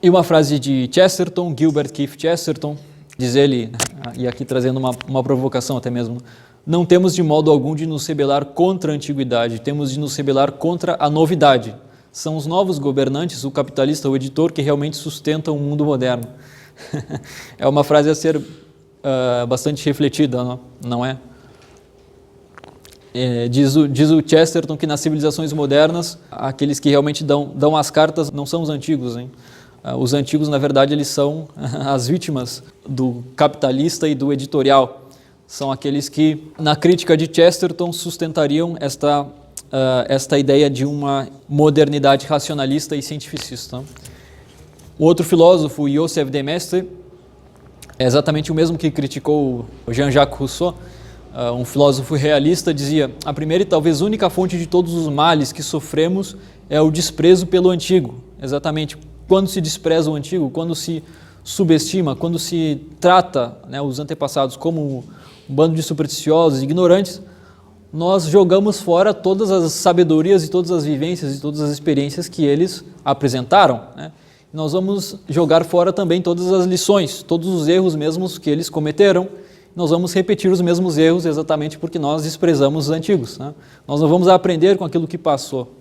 E uma frase de Chesterton, Gilbert Keith Chesterton, diz ele, e aqui trazendo uma provocação até mesmo: não temos de modo algum de nos rebelar contra a antiguidade, temos de nos rebelar contra a novidade. São os novos governantes, o capitalista, o editor, que realmente sustentam o mundo moderno. É uma frase a ser bastante refletida, não é? Diz o Chesterton que nas civilizações modernas, aqueles que realmente dão as cartas não são os antigos, hein? Os antigos, na verdade, eles são as vítimas do capitalista e do editorial. São aqueles que, na crítica de Chesterton, sustentariam esta ideia de uma modernidade racionalista e cientificista. O outro filósofo, Joseph de Maistre, é exatamente o mesmo que criticou Jean-Jacques Rousseau, um filósofo realista, dizia: a primeira e talvez única fonte de todos os males que sofremos é o desprezo pelo antigo. Exatamente, quando se despreza o antigo, quando se subestima, quando se trata, né, os antepassados como um bando de supersticiosos, ignorantes, nós jogamos fora todas as sabedorias e todas as vivências e todas as experiências que eles apresentaram, né? Nós vamos jogar fora também todas as lições, todos os erros mesmos que eles cometeram. Nós vamos repetir os mesmos erros exatamente porque nós desprezamos os antigos, né? Nós não vamos aprender com aquilo que passou,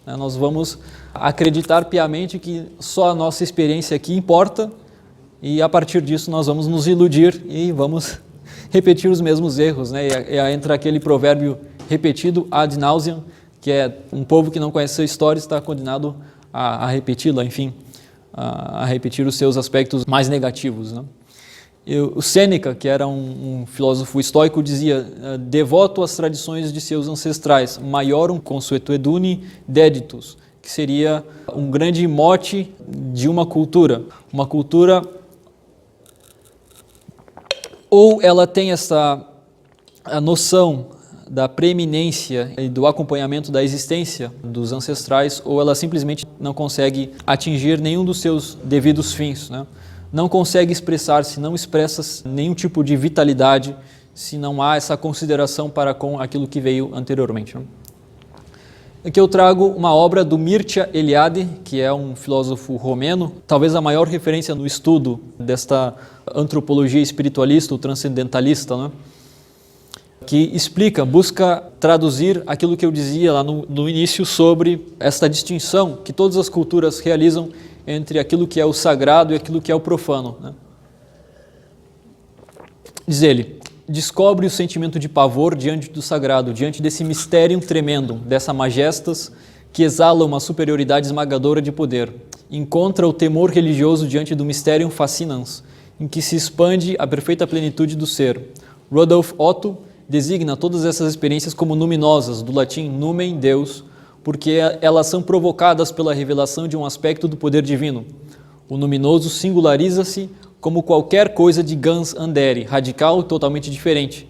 né? Nós vamos acreditar piamente que só a nossa experiência aqui importa e a partir disso nós vamos nos iludir e vamos repetir os mesmos erros, né? E entra aquele provérbio repetido ad nauseam, que é um povo que não conhece a história está condenado a repeti-la, enfim. a repetir os seus aspectos mais negativos, né? O Sêneca, que era um filósofo estoico, dizia: devoto às tradições de seus ancestrais, maiorum consuetudine deditus, que seria um grande mote de uma cultura. Uma cultura, ou ela tem a noção da preeminência e do acompanhamento da existência dos ancestrais, ou ela simplesmente não consegue atingir nenhum dos seus devidos fins, né? Não consegue expressar-se, não expressa nenhum tipo de vitalidade se não há essa consideração para com aquilo que veio anteriormente, né? Aqui eu trago uma obra do Mircea Eliade, que é um filósofo romeno, talvez a maior referência no estudo desta antropologia espiritualista ou transcendentalista, né? Que explica, busca traduzir aquilo que eu dizia lá no início sobre esta distinção que todas as culturas realizam entre aquilo que é o sagrado e aquilo que é o profano, né? Diz ele: descobre o sentimento de pavor diante do sagrado, diante desse mistério tremendo, dessa majestas que exala uma superioridade esmagadora de poder. Encontra o temor religioso diante do mysterium fascinans, em que se expande a perfeita plenitude do ser. Rudolf Otto designa todas essas experiências como numinosas, do latim numen, Deus, porque elas são provocadas pela revelação de um aspecto do poder divino. O luminoso singulariza-se como qualquer coisa de Gans Andere, radical e totalmente diferente.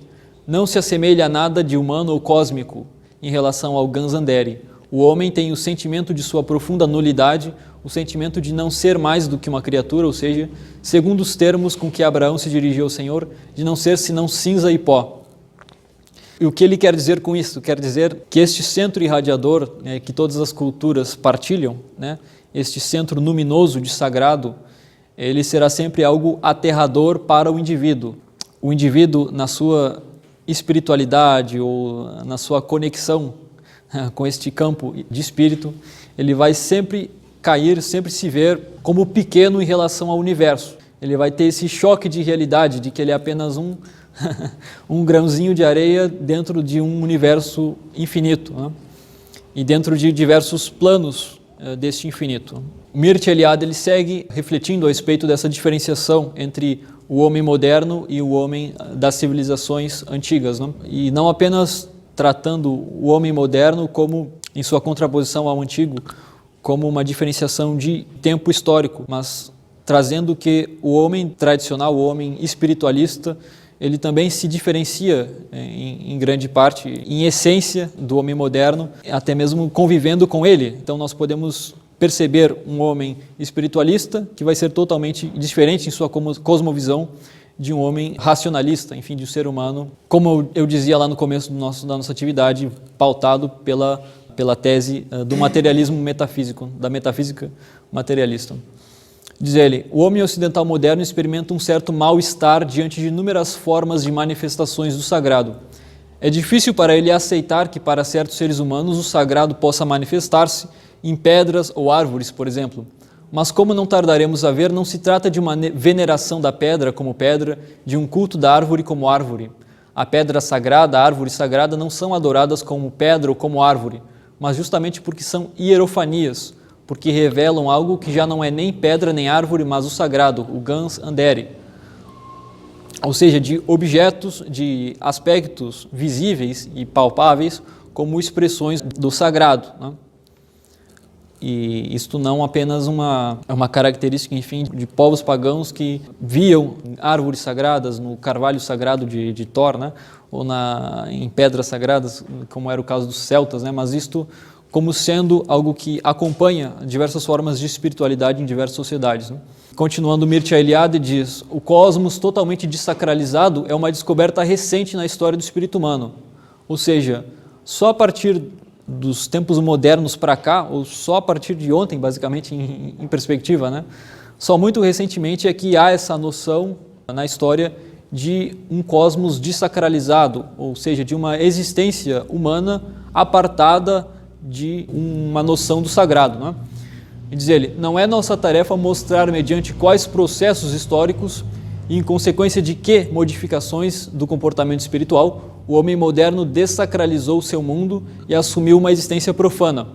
Não se assemelha a nada de humano ou cósmico em relação ao Gans Andere. O homem tem o sentimento de sua profunda nulidade, o sentimento de não ser mais do que uma criatura, ou seja, segundo os termos com que Abraão se dirigiu ao Senhor, de não ser senão cinza e pó. E o que ele quer dizer com isso? Quer dizer que este centro irradiador, que todas as culturas partilham, né, este centro luminoso de sagrado, ele será sempre algo aterrador para o indivíduo. O indivíduo, na sua espiritualidade ou na sua conexão com este campo de espírito, ele vai sempre cair, sempre se ver como pequeno em relação ao universo. Ele vai ter esse choque de realidade, de que ele é apenas um grãozinho de areia dentro de um universo infinito, né? E dentro de diversos planos deste infinito. Mircea Eliade ele segue refletindo a respeito dessa diferenciação entre o homem moderno e o homem das civilizações antigas, né? E não apenas tratando o homem moderno como, em sua contraposição ao antigo, como uma diferenciação de tempo histórico, mas trazendo que o homem tradicional, o homem espiritualista, ele também se diferencia em grande parte, em essência, do homem moderno, até mesmo convivendo com ele. Então nós podemos perceber um homem espiritualista que vai ser totalmente diferente em sua cosmovisão de um homem racionalista, enfim, de um ser humano, como eu dizia lá no começo da nossa atividade, pautado pela tese do materialismo metafísico, da metafísica materialista. Diz ele: o homem ocidental moderno experimenta um certo mal-estar diante de inúmeras formas de manifestações do sagrado. É difícil para ele aceitar que para certos seres humanos o sagrado possa manifestar-se em pedras ou árvores, por exemplo. Mas como não tardaremos a ver, não se trata de uma veneração da pedra como pedra, de um culto da árvore como árvore. A pedra sagrada, a árvore sagrada não são adoradas como pedra ou como árvore, mas justamente porque são hierofanias, porque revelam algo que já não é nem pedra nem árvore, mas o sagrado, o Gans Andere. Ou seja, de objetos, de aspectos visíveis e palpáveis como expressões do sagrado, né? E isto não apenas é uma característica, enfim, de povos pagãos que viam árvores sagradas no carvalho sagrado de Thor, né? Ou em pedras sagradas, como era o caso dos celtas, né? Mas isto como sendo algo que acompanha diversas formas de espiritualidade em diversas sociedades, né? Continuando, Mircea Eliade diz: o cosmos totalmente desacralizado é uma descoberta recente na história do espírito humano. Ou seja, só a partir dos tempos modernos para cá, ou só a partir de ontem, basicamente, em perspectiva, né? Só muito recentemente é que há essa noção na história de um cosmos desacralizado, ou seja, de uma existência humana apartada de uma noção do sagrado, né? E diz ele: não é nossa tarefa mostrar mediante quais processos históricos e em consequência de que modificações do comportamento espiritual o homem moderno desacralizou seu mundo e assumiu uma existência profana.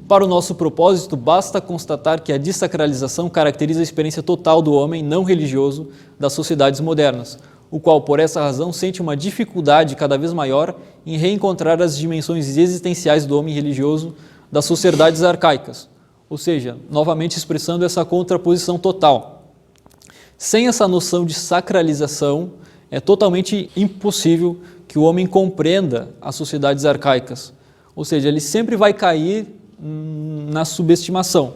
Para o nosso propósito, basta constatar que a dessacralização caracteriza a experiência total do homem não religioso das sociedades modernas, o qual, por essa razão, sente uma dificuldade cada vez maior em reencontrar as dimensões existenciais do homem religioso das sociedades arcaicas, ou seja, novamente expressando essa contraposição total. Sem essa noção de sacralização, é totalmente impossível que o homem compreenda as sociedades arcaicas, ou seja, ele sempre vai cair na subestimação,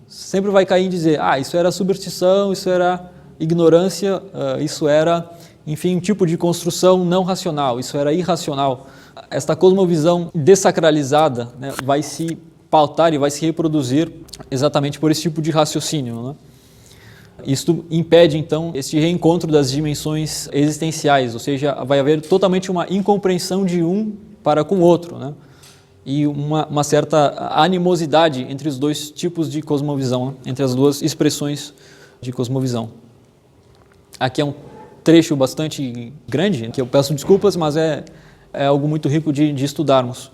sempre vai cair em dizer, isso era superstição, isso era ignorância, isso era, enfim, um tipo de construção não racional, isso era irracional. Esta cosmovisão dessacralizada, né, vai se pautar e vai se reproduzir exatamente por esse tipo de raciocínio, né? Isto impede, então, este reencontro das dimensões existenciais, ou seja, vai haver totalmente uma incompreensão de um para com o outro, né? E uma certa animosidade entre os dois tipos de cosmovisão, né? Entre as duas expressões de cosmovisão. Aqui é um trecho bastante grande, que eu peço desculpas, mas é algo muito rico de estudarmos.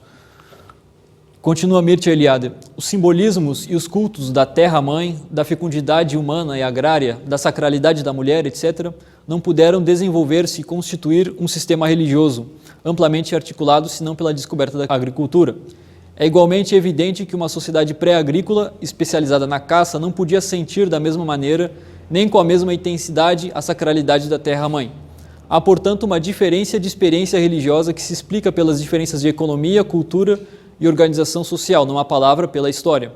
Continua Mircea Eliade: os simbolismos e os cultos da terra-mãe, da fecundidade humana e agrária, da sacralidade da mulher, etc., não puderam desenvolver-se e constituir um sistema religioso, amplamente articulado, senão pela descoberta da agricultura. É igualmente evidente que uma sociedade pré-agrícola, especializada na caça, não podia sentir da mesma maneira, nem com a mesma intensidade, a sacralidade da terra-mãe. Há, portanto, uma diferença de experiência religiosa que se explica pelas diferenças de economia, cultura e organização social, numa palavra, pela história.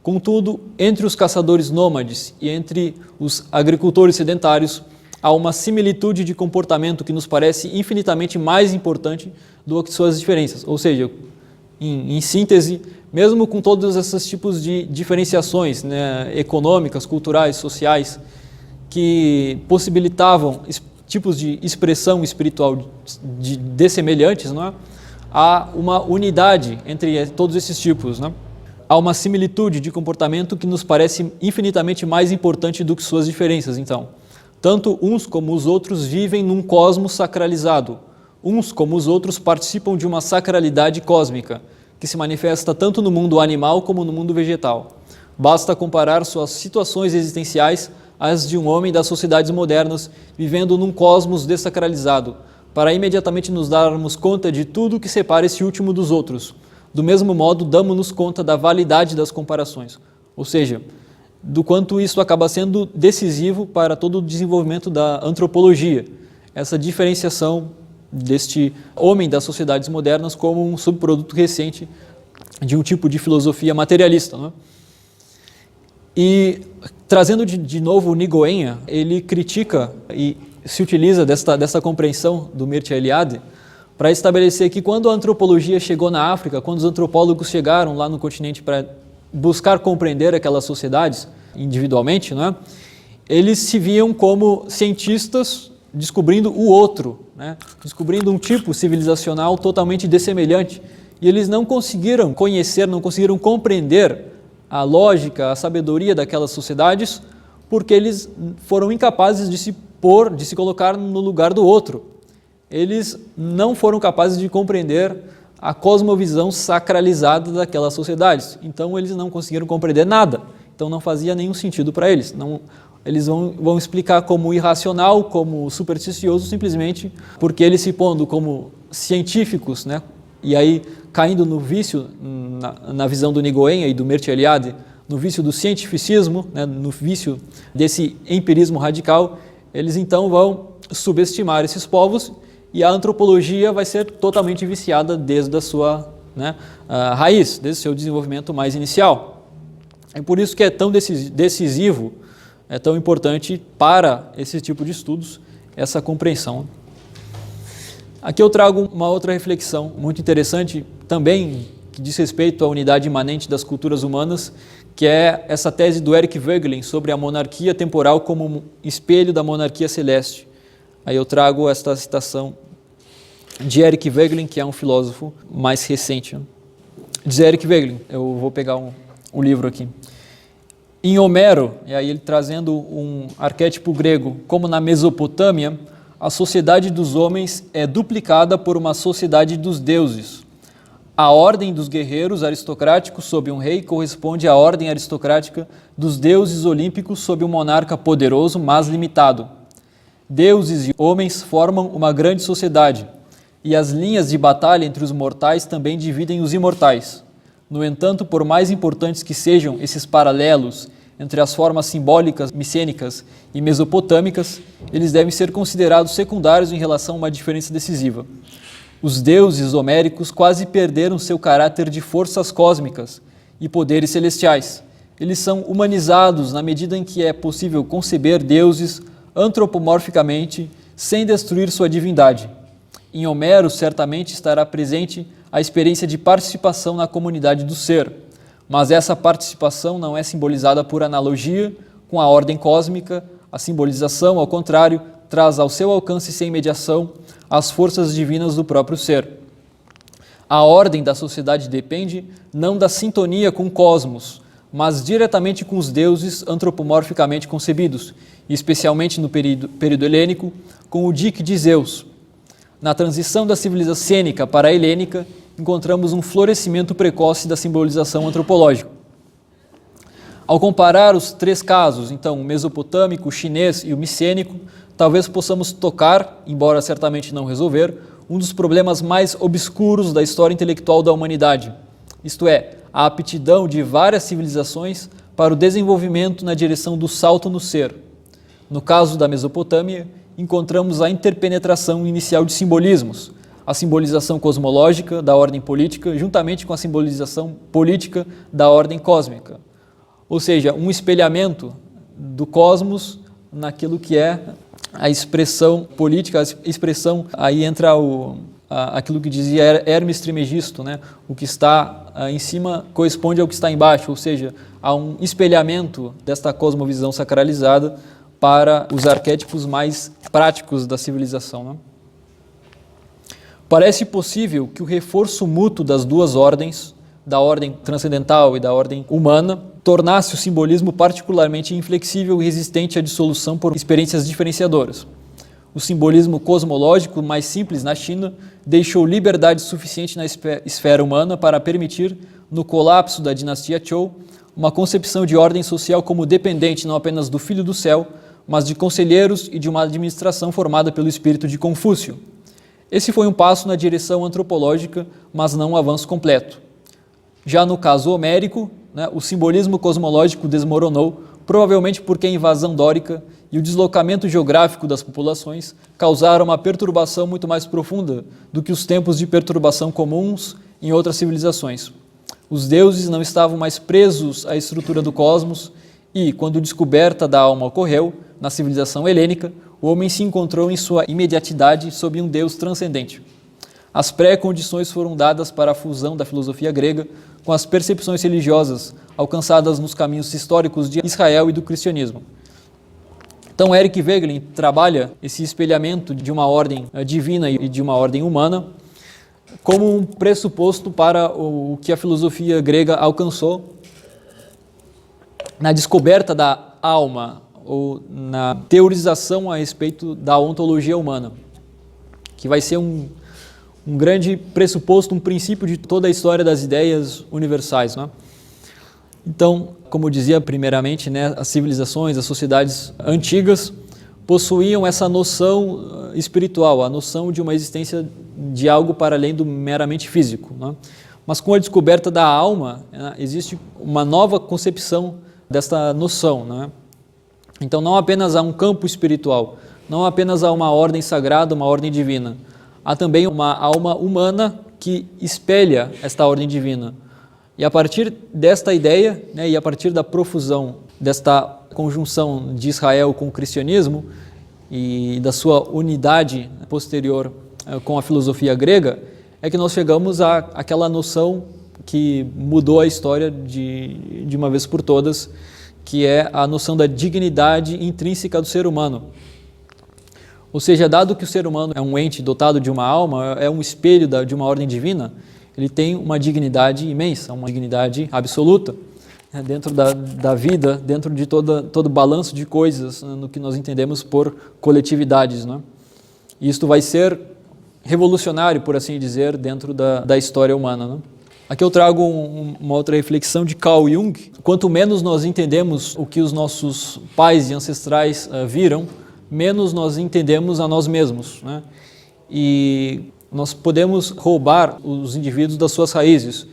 Contudo, entre os caçadores nômades e entre os agricultores sedentários, há uma similitude de comportamento que nos parece infinitamente mais importante do que suas diferenças. Ou seja, em síntese, mesmo com todos esses tipos de diferenciações, né, econômicas, culturais, sociais, que possibilitavam tipos de expressão espiritual dessemelhantes, não é? Há uma unidade entre todos esses tipos, né? Há uma similitude de comportamento que nos parece infinitamente mais importante do que suas diferenças, então. Tanto uns como os outros vivem num cosmos sacralizado. Uns como os outros participam de uma sacralidade cósmica, que se manifesta tanto no mundo animal como no mundo vegetal. Basta comparar suas situações existenciais às de um homem das sociedades modernas, vivendo num cosmos dessacralizado, para imediatamente nos darmos conta de tudo que separa esse último dos outros. Do mesmo modo, damos-nos conta da validade das comparações, ou seja, do quanto isso acaba sendo decisivo para todo o desenvolvimento da antropologia, essa diferenciação deste homem das sociedades modernas como um subproduto recente de um tipo de filosofia materialista, né? E trazendo de novo o Nigoenha, ele critica e se utiliza dessa compreensão do Mircea Eliade para estabelecer que quando a antropologia chegou na África, quando os antropólogos chegaram lá no continente para buscar compreender aquelas sociedades individualmente, né, eles se viam como cientistas descobrindo o outro, né, descobrindo um tipo civilizacional totalmente dessemelhante, e eles não conseguiram conhecer, não conseguiram compreender a lógica, a sabedoria daquelas sociedades, porque eles foram incapazes de se colocar no lugar do outro. Eles não foram capazes de compreender a cosmovisão sacralizada daquelas sociedades. Então, eles não conseguiram compreender nada. Então, não fazia nenhum sentido para eles. Eles vão explicar como irracional, como supersticioso, simplesmente porque eles se pondo como científicos, né? E aí caindo no vício, na visão do Nigoenha e do Mircea Eliade, no vício do cientificismo, né? No vício desse empirismo radical, eles então vão subestimar esses povos e a antropologia vai ser totalmente viciada desde a sua, né, raiz, desde o seu desenvolvimento mais inicial. É por isso que é tão decisivo, é tão importante para esse tipo de estudos, essa compreensão. Aqui eu trago uma outra reflexão muito interessante, também que diz respeito à unidade imanente das culturas humanas, que é essa tese do Eric Voegelin sobre a monarquia temporal como um espelho da monarquia celeste. Aí eu trago esta citação de Eric Voegelin, que é um filósofo mais recente. Diz Eric Voegelin, eu vou pegar um livro aqui. Em Homero, e aí ele trazendo um arquétipo grego, como na Mesopotâmia, a sociedade dos homens é duplicada por uma sociedade dos deuses. A ordem dos guerreiros aristocráticos sob um rei corresponde à ordem aristocrática dos deuses olímpicos sob um monarca poderoso, mas limitado. Deuses e homens formam uma grande sociedade, e as linhas de batalha entre os mortais também dividem os imortais. No entanto, por mais importantes que sejam esses paralelos entre as formas simbólicas micênicas e mesopotâmicas, eles devem ser considerados secundários em relação a uma diferença decisiva. Os deuses homéricos quase perderam seu caráter de forças cósmicas e poderes celestiais. Eles são humanizados na medida em que é possível conceber deuses antropomorficamente sem destruir sua divindade. Em Homero, certamente estará presente a experiência de participação na comunidade do ser, mas essa participação não é simbolizada por analogia com a ordem cósmica. A simbolização, ao contrário, traz ao seu alcance sem mediação as forças divinas do próprio ser. A ordem da sociedade depende não da sintonia com o cosmos, mas diretamente com os deuses antropomorficamente concebidos, especialmente no período helênico, com o dique de Zeus. Na transição da civilização cênica para a helênica, encontramos um florescimento precoce da simbolização antropológica. Ao comparar os três casos, então, o mesopotâmico, o chinês e o micênico, talvez possamos tocar, embora certamente não resolver, um dos problemas mais obscuros da história intelectual da humanidade, isto é, a aptidão de várias civilizações para o desenvolvimento na direção do salto no ser. No caso da Mesopotâmia, encontramos a interpenetração inicial de simbolismos, a simbolização cosmológica da ordem política, juntamente com a simbolização política da ordem cósmica. Ou seja, um espelhamento do cosmos naquilo que é a expressão política, a expressão, aí entra aquilo que dizia Hermes Trismegisto, né? O que está em cima corresponde ao que está embaixo, ou seja, há um espelhamento desta cosmovisão sacralizada para os arquétipos mais práticos da civilização, né? Parece possível que o reforço mútuo das duas ordens, da ordem transcendental e da ordem humana, tornasse o simbolismo particularmente inflexível e resistente à dissolução por experiências diferenciadoras. O simbolismo cosmológico mais simples na China deixou liberdade suficiente na esfera humana para permitir, no colapso da dinastia Zhou, uma concepção de ordem social como dependente não apenas do Filho do Céu, mas de conselheiros e de uma administração formada pelo espírito de Confúcio. Esse foi um passo na direção antropológica, mas não um avanço completo. Já no caso homérico, o simbolismo cosmológico desmoronou, provavelmente porque a invasão dórica e o deslocamento geográfico das populações causaram uma perturbação muito mais profunda do que os tempos de perturbação comuns em outras civilizações. Os deuses não estavam mais presos à estrutura do cosmos e, quando a descoberta da alma ocorreu, na civilização helênica, o homem se encontrou em sua imediatidade sob um Deus transcendente. As pré-condições foram dadas para a fusão da filosofia grega com as percepções religiosas alcançadas nos caminhos históricos de Israel e do cristianismo. Então, Eric Wegelin trabalha esse espelhamento de uma ordem divina e de uma ordem humana como um pressuposto para o que a filosofia grega alcançou na descoberta da alma ou na teorização a respeito da ontologia humana, que vai ser um grande pressuposto, um princípio de toda a história das ideias universais, né? Então, como eu dizia primeiramente, né, as civilizações, as sociedades antigas possuíam essa noção espiritual, a noção de uma existência de algo para além do meramente físico, né? Mas com a descoberta da alma, né, existe uma nova concepção desta noção, né? Então, não apenas há um campo espiritual, não apenas há uma ordem sagrada, uma ordem divina, há também uma alma humana que espelha esta ordem divina. E a partir desta ideia, né, e a partir da profusão desta conjunção de Israel com o cristianismo e da sua unidade posterior com a filosofia grega, é que nós chegamos àquela noção que mudou a história de uma vez por todas, que é a noção da dignidade intrínseca do ser humano. Ou seja, dado que o ser humano é um ente dotado de uma alma, é um espelho de uma ordem divina, ele tem uma dignidade imensa, uma dignidade absoluta, né, dentro da vida, dentro de todo balanço de coisas, né, no que nós entendemos por coletividades, né? E isto vai ser revolucionário, por assim dizer, dentro da história humana, né? Aqui eu trago uma outra reflexão de Carl Jung. Quanto menos nós entendemos o que os nossos pais e ancestrais viram, menos nós entendemos a nós mesmos, né? E nós podemos roubar os indivíduos das suas raízes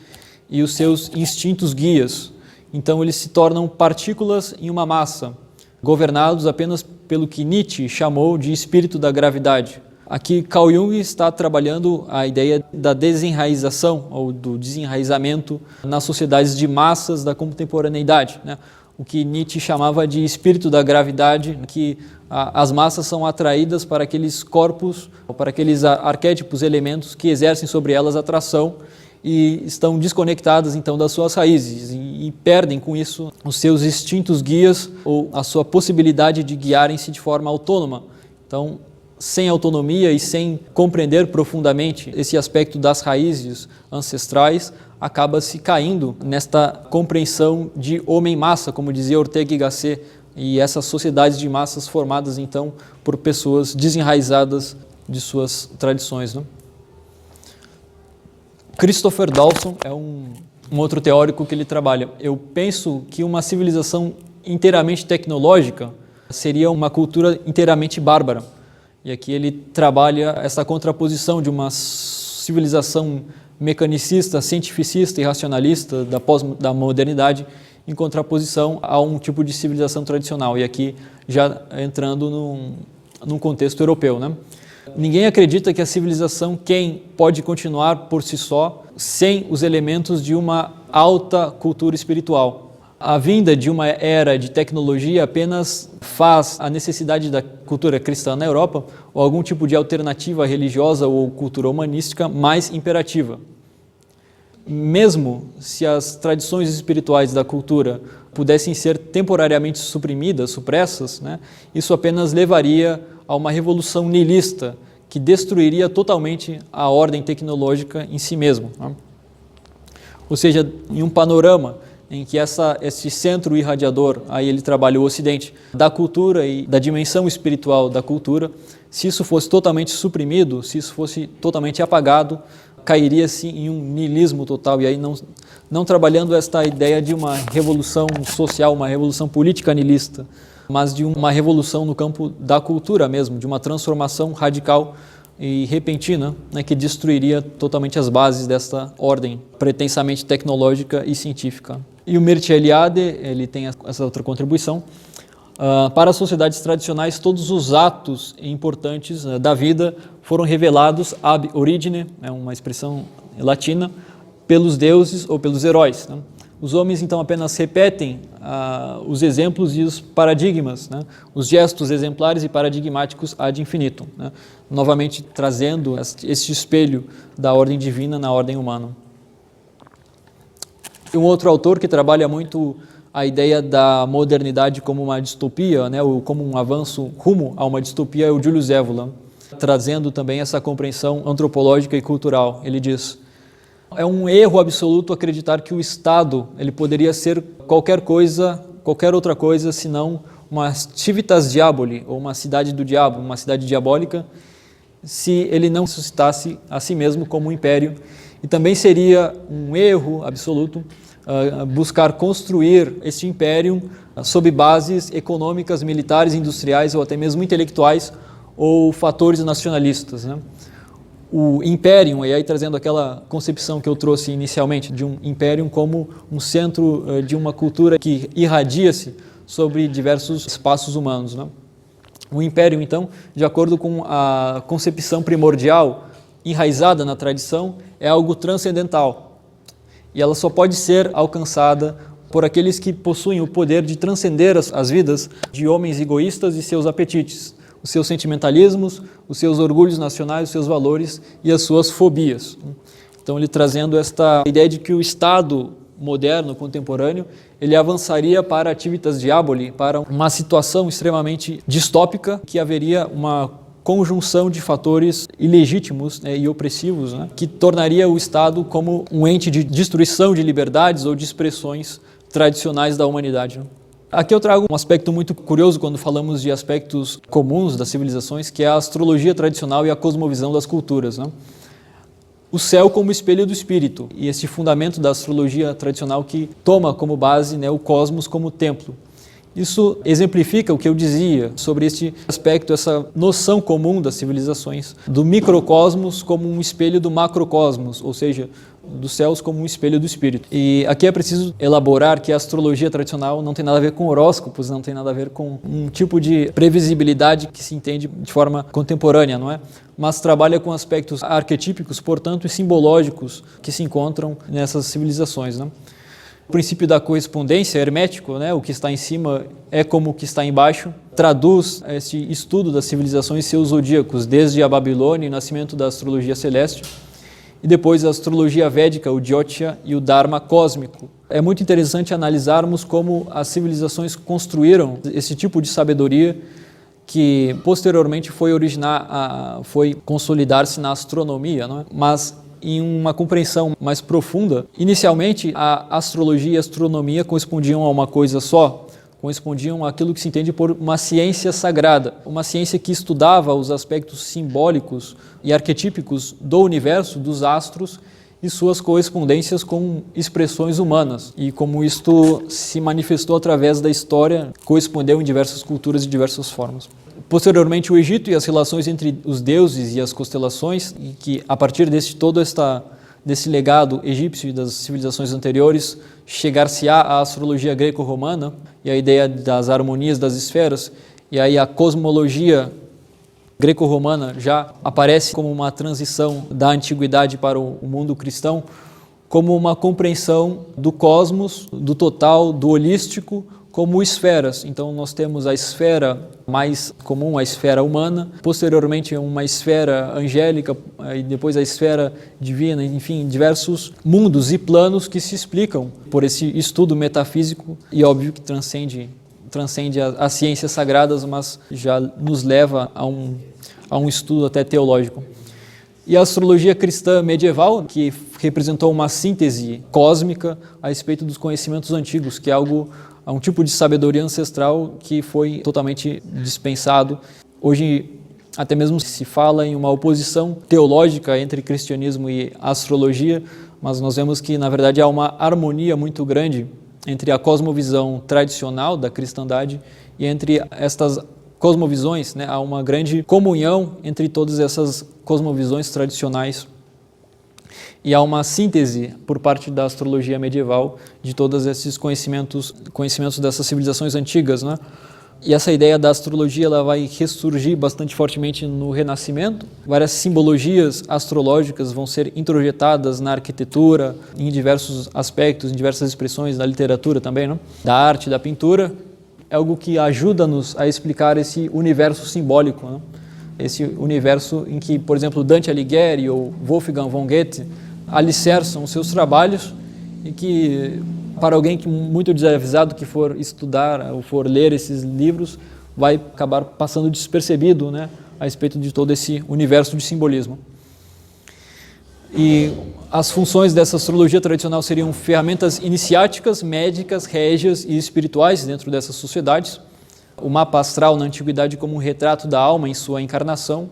e os seus instintos guias. Então eles se tornam partículas em uma massa, governados apenas pelo que Nietzsche chamou de espírito da gravidade. Aqui Carl Jung está trabalhando a ideia da desenraização ou do desenraizamento nas sociedades de massas da contemporaneidade, né? O que Nietzsche chamava de espírito da gravidade, que as massas são atraídas para aqueles corpos, ou para aqueles arquétipos, elementos que exercem sobre elas atração e estão desconectadas então das suas raízes e perdem com isso os seus instintos guias ou a sua possibilidade de guiarem-se de forma autônoma. Então, sem autonomia e sem compreender profundamente esse aspecto das raízes ancestrais, acaba se caindo nesta compreensão de homem-massa, como dizia Ortega y Gasset, e essas sociedades de massas formadas então por pessoas desenraizadas de suas tradições, né? Christopher Dawson é um outro teórico que ele trabalha. Eu penso que uma civilização inteiramente tecnológica seria uma cultura inteiramente bárbara. E aqui ele trabalha essa contraposição de uma civilização mecanicista, cientificista e racionalista da modernidade em contraposição a um tipo de civilização tradicional. E aqui já entrando num contexto europeu, né? Ninguém acredita que a civilização pode continuar por si só sem os elementos de uma alta cultura espiritual. A vinda de uma era de tecnologia apenas faz a necessidade da cultura cristã na Europa ou algum tipo de alternativa religiosa ou cultura humanística mais imperativa. Mesmo se as tradições espirituais da cultura pudessem ser temporariamente supressas, né, isso apenas levaria a uma revolução nihilista que destruiria totalmente a ordem tecnológica em si mesmo, né? Ou seja, em um panorama em que esse centro irradiador, aí ele trabalha o Ocidente, da cultura e da dimensão espiritual da cultura, se isso fosse totalmente suprimido, se isso fosse totalmente apagado, cairia-se em um niilismo total, e aí não trabalhando esta ideia de uma revolução social, uma revolução política nihilista, mas de uma revolução no campo da cultura mesmo, de uma transformação radical e repentina, né, que destruiria totalmente as bases desta ordem pretensamente tecnológica e científica. E o Mircea Eliade, ele tem essa outra contribuição. Para as sociedades tradicionais, todos os atos importantes da vida foram revelados ab origine, é uma expressão latina, pelos deuses ou pelos heróis, né? Os homens, então, apenas repetem os exemplos e os paradigmas, né? Os gestos exemplares e paradigmáticos ad infinitum, né? Novamente trazendo este espelho da ordem divina na ordem humana. E um outro autor que trabalha muito a ideia da modernidade como uma distopia, né? Ou como um avanço rumo a uma distopia, é o Julius Evola, trazendo também essa compreensão antropológica e cultural. Ele diz: é um erro absoluto acreditar que o Estado ele poderia ser qualquer outra coisa, senão uma civitas diaboli, ou uma cidade do diabo, uma cidade diabólica, se ele não suscitasse a si mesmo como um império. E também seria um erro absoluto buscar construir este império sob bases econômicas, militares, industriais ou até mesmo intelectuais ou fatores nacionalistas, né? O Imperium, e aí trazendo aquela concepção que eu trouxe inicialmente, de um Imperium como um centro de uma cultura que irradia-se sobre diversos espaços humanos, né? O Imperium, então, de acordo com a concepção primordial, enraizada na tradição, é algo transcendental. E ela só pode ser alcançada por aqueles que possuem o poder de transcender as vidas de homens egoístas e seus apetites, os seus sentimentalismos, os seus orgulhos nacionais, os seus valores e as suas fobias. Então, ele trazendo esta ideia de que o Estado moderno, contemporâneo, ele avançaria para activitas diaboli, para uma situação extremamente distópica, que haveria uma conjunção de fatores ilegítimos, né, e opressivos, né, que tornaria o Estado como um ente de destruição de liberdades ou de expressões tradicionais da humanidade, né? Aqui eu trago um aspecto muito curioso quando falamos de aspectos comuns das civilizações, que é a astrologia tradicional e a cosmovisão das culturas, né? O céu como espelho do espírito, e esse fundamento da astrologia tradicional que toma como base, né, o cosmos como templo. Isso exemplifica o que eu dizia sobre este aspecto, essa noção comum das civilizações, do microcosmos como um espelho do macrocosmos, ou seja, dos céus como um espelho do espírito. E aqui é preciso elaborar que a astrologia tradicional não tem nada a ver com horóscopos, não tem nada a ver com um tipo de previsibilidade que se entende de forma contemporânea, não é? Mas trabalha com aspectos arquetípicos, portanto, e simbológicos que se encontram nessas civilizações, né? O princípio da correspondência hermético, né, o que está em cima é como o que está embaixo, traduz esse estudo das civilizações e seus zodíacos, desde a Babilônia e o nascimento da astrologia celeste, e depois a astrologia védica, o Jyotisha e o Dharma cósmico. É muito interessante analisarmos como as civilizações construíram esse tipo de sabedoria que posteriormente foi consolidar-se na astronomia, não é? Mas em uma compreensão mais profunda. Inicialmente, a astrologia e a astronomia correspondiam a uma coisa só, correspondiam àquilo que se entende por uma ciência sagrada, uma ciência que estudava os aspectos simbólicos e arquetípicos do universo, dos astros e suas correspondências com expressões humanas. E como isto se manifestou através da história, correspondeu em diversas culturas e diversas formas. Posteriormente, o Egito e as relações entre os deuses e as constelações, e que a partir desse legado egípcio e das civilizações anteriores, chegar-se-á a astrologia greco-romana e a ideia das harmonias das esferas, e aí a cosmologia greco-romana já aparece como uma transição da antiguidade para o mundo cristão, como uma compreensão do cosmos, do total, do holístico, como esferas. Então nós temos a esfera mais comum, a esfera humana, posteriormente uma esfera angélica, e depois a esfera divina, enfim, diversos mundos e planos que se explicam por esse estudo metafísico e óbvio que transcende as ciências sagradas, mas já nos leva a um estudo até teológico. E a astrologia cristã medieval, que representou uma síntese cósmica a respeito dos conhecimentos antigos, que é um tipo de sabedoria ancestral que foi totalmente dispensado. Hoje, até mesmo se fala em uma oposição teológica entre cristianismo e astrologia, mas nós vemos que, na verdade, há uma harmonia muito grande entre a cosmovisão tradicional da cristandade e entre estas cosmovisões, né? Há uma grande comunhão entre todas essas cosmovisões tradicionais e há uma síntese por parte da astrologia medieval de todos esses conhecimentos dessas civilizações antigas, né? E essa ideia da astrologia ela vai ressurgir bastante fortemente no Renascimento. Várias simbologias astrológicas vão ser introjetadas na arquitetura, em diversos aspectos, em diversas expressões da literatura também, né? Da arte, da pintura. É algo que ajuda-nos a explicar esse universo simbólico, né? Esse universo em que, por exemplo, Dante Alighieri ou Wolfgang von Goethe alicerçam os seus trabalhos e que, para alguém que muito desavisado que for estudar ou for ler esses livros, vai acabar passando despercebido, né, a respeito de todo esse universo de simbolismo. E as funções dessa astrologia tradicional seriam ferramentas iniciáticas, médicas, régias e espirituais dentro dessas sociedades. O mapa astral na antiguidade como um retrato da alma em sua encarnação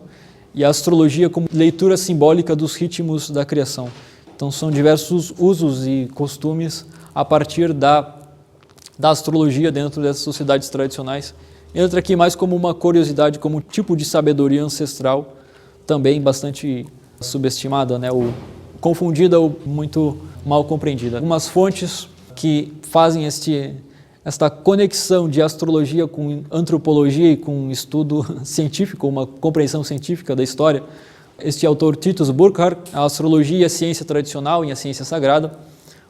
e a astrologia como leitura simbólica dos ritmos da criação. Então são diversos usos e costumes a partir da astrologia dentro dessas sociedades tradicionais. Entra aqui mais como uma curiosidade, como um tipo de sabedoria ancestral, também bastante subestimada, né? Ou confundida ou muito mal compreendida. Algumas fontes que fazem esta conexão de astrologia com antropologia e com estudo científico, uma compreensão científica da história. Este autor Titus Burckhardt, a astrologia e a ciência tradicional e a ciência sagrada.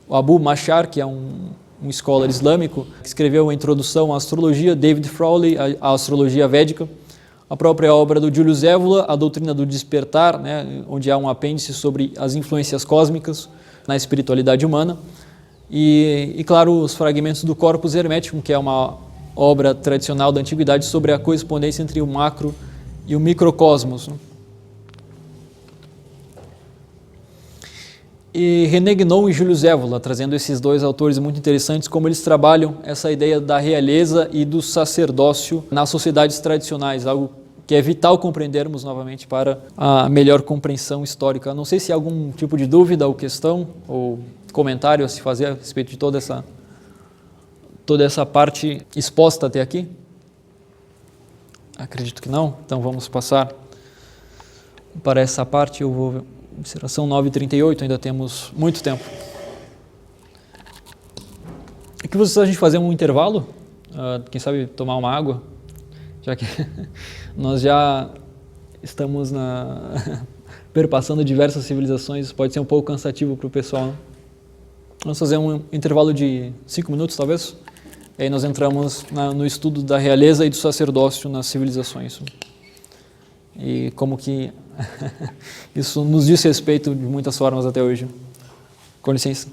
O Abu Mashar, que é um scholar islâmico, que escreveu a introdução à astrologia. David Frawley, a astrologia védica. A própria obra do Julius Evola, A Doutrina do Despertar, né, onde há um apêndice sobre as influências cósmicas na espiritualidade humana. E claro, os fragmentos do Corpus Hermeticum, que é uma obra tradicional da antiguidade sobre a correspondência entre o macro e o microcosmos. e René Guénon e Júlio Zévola, trazendo esses dois autores muito interessantes, como eles trabalham essa ideia da realeza e do sacerdócio nas sociedades tradicionais, algo que é vital compreendermos novamente para a melhor compreensão histórica. Não sei se há algum tipo de dúvida ou questão ou comentário a se fazer a respeito de toda essa parte exposta até aqui. Acredito que não, então vamos passar para essa parte. Eu vou... São 9h38, ainda temos muito tempo. O que vocês acham de fazer um intervalo? Quem sabe tomar uma água? Já que nós já estamos perpassando diversas civilizações, pode ser um pouco cansativo para o pessoal. Né? Vamos fazer um intervalo de 5 minutos, talvez? E aí nós entramos no estudo da realeza e do sacerdócio nas civilizações. E como que isso nos diz respeito de muitas formas até hoje. Com licença.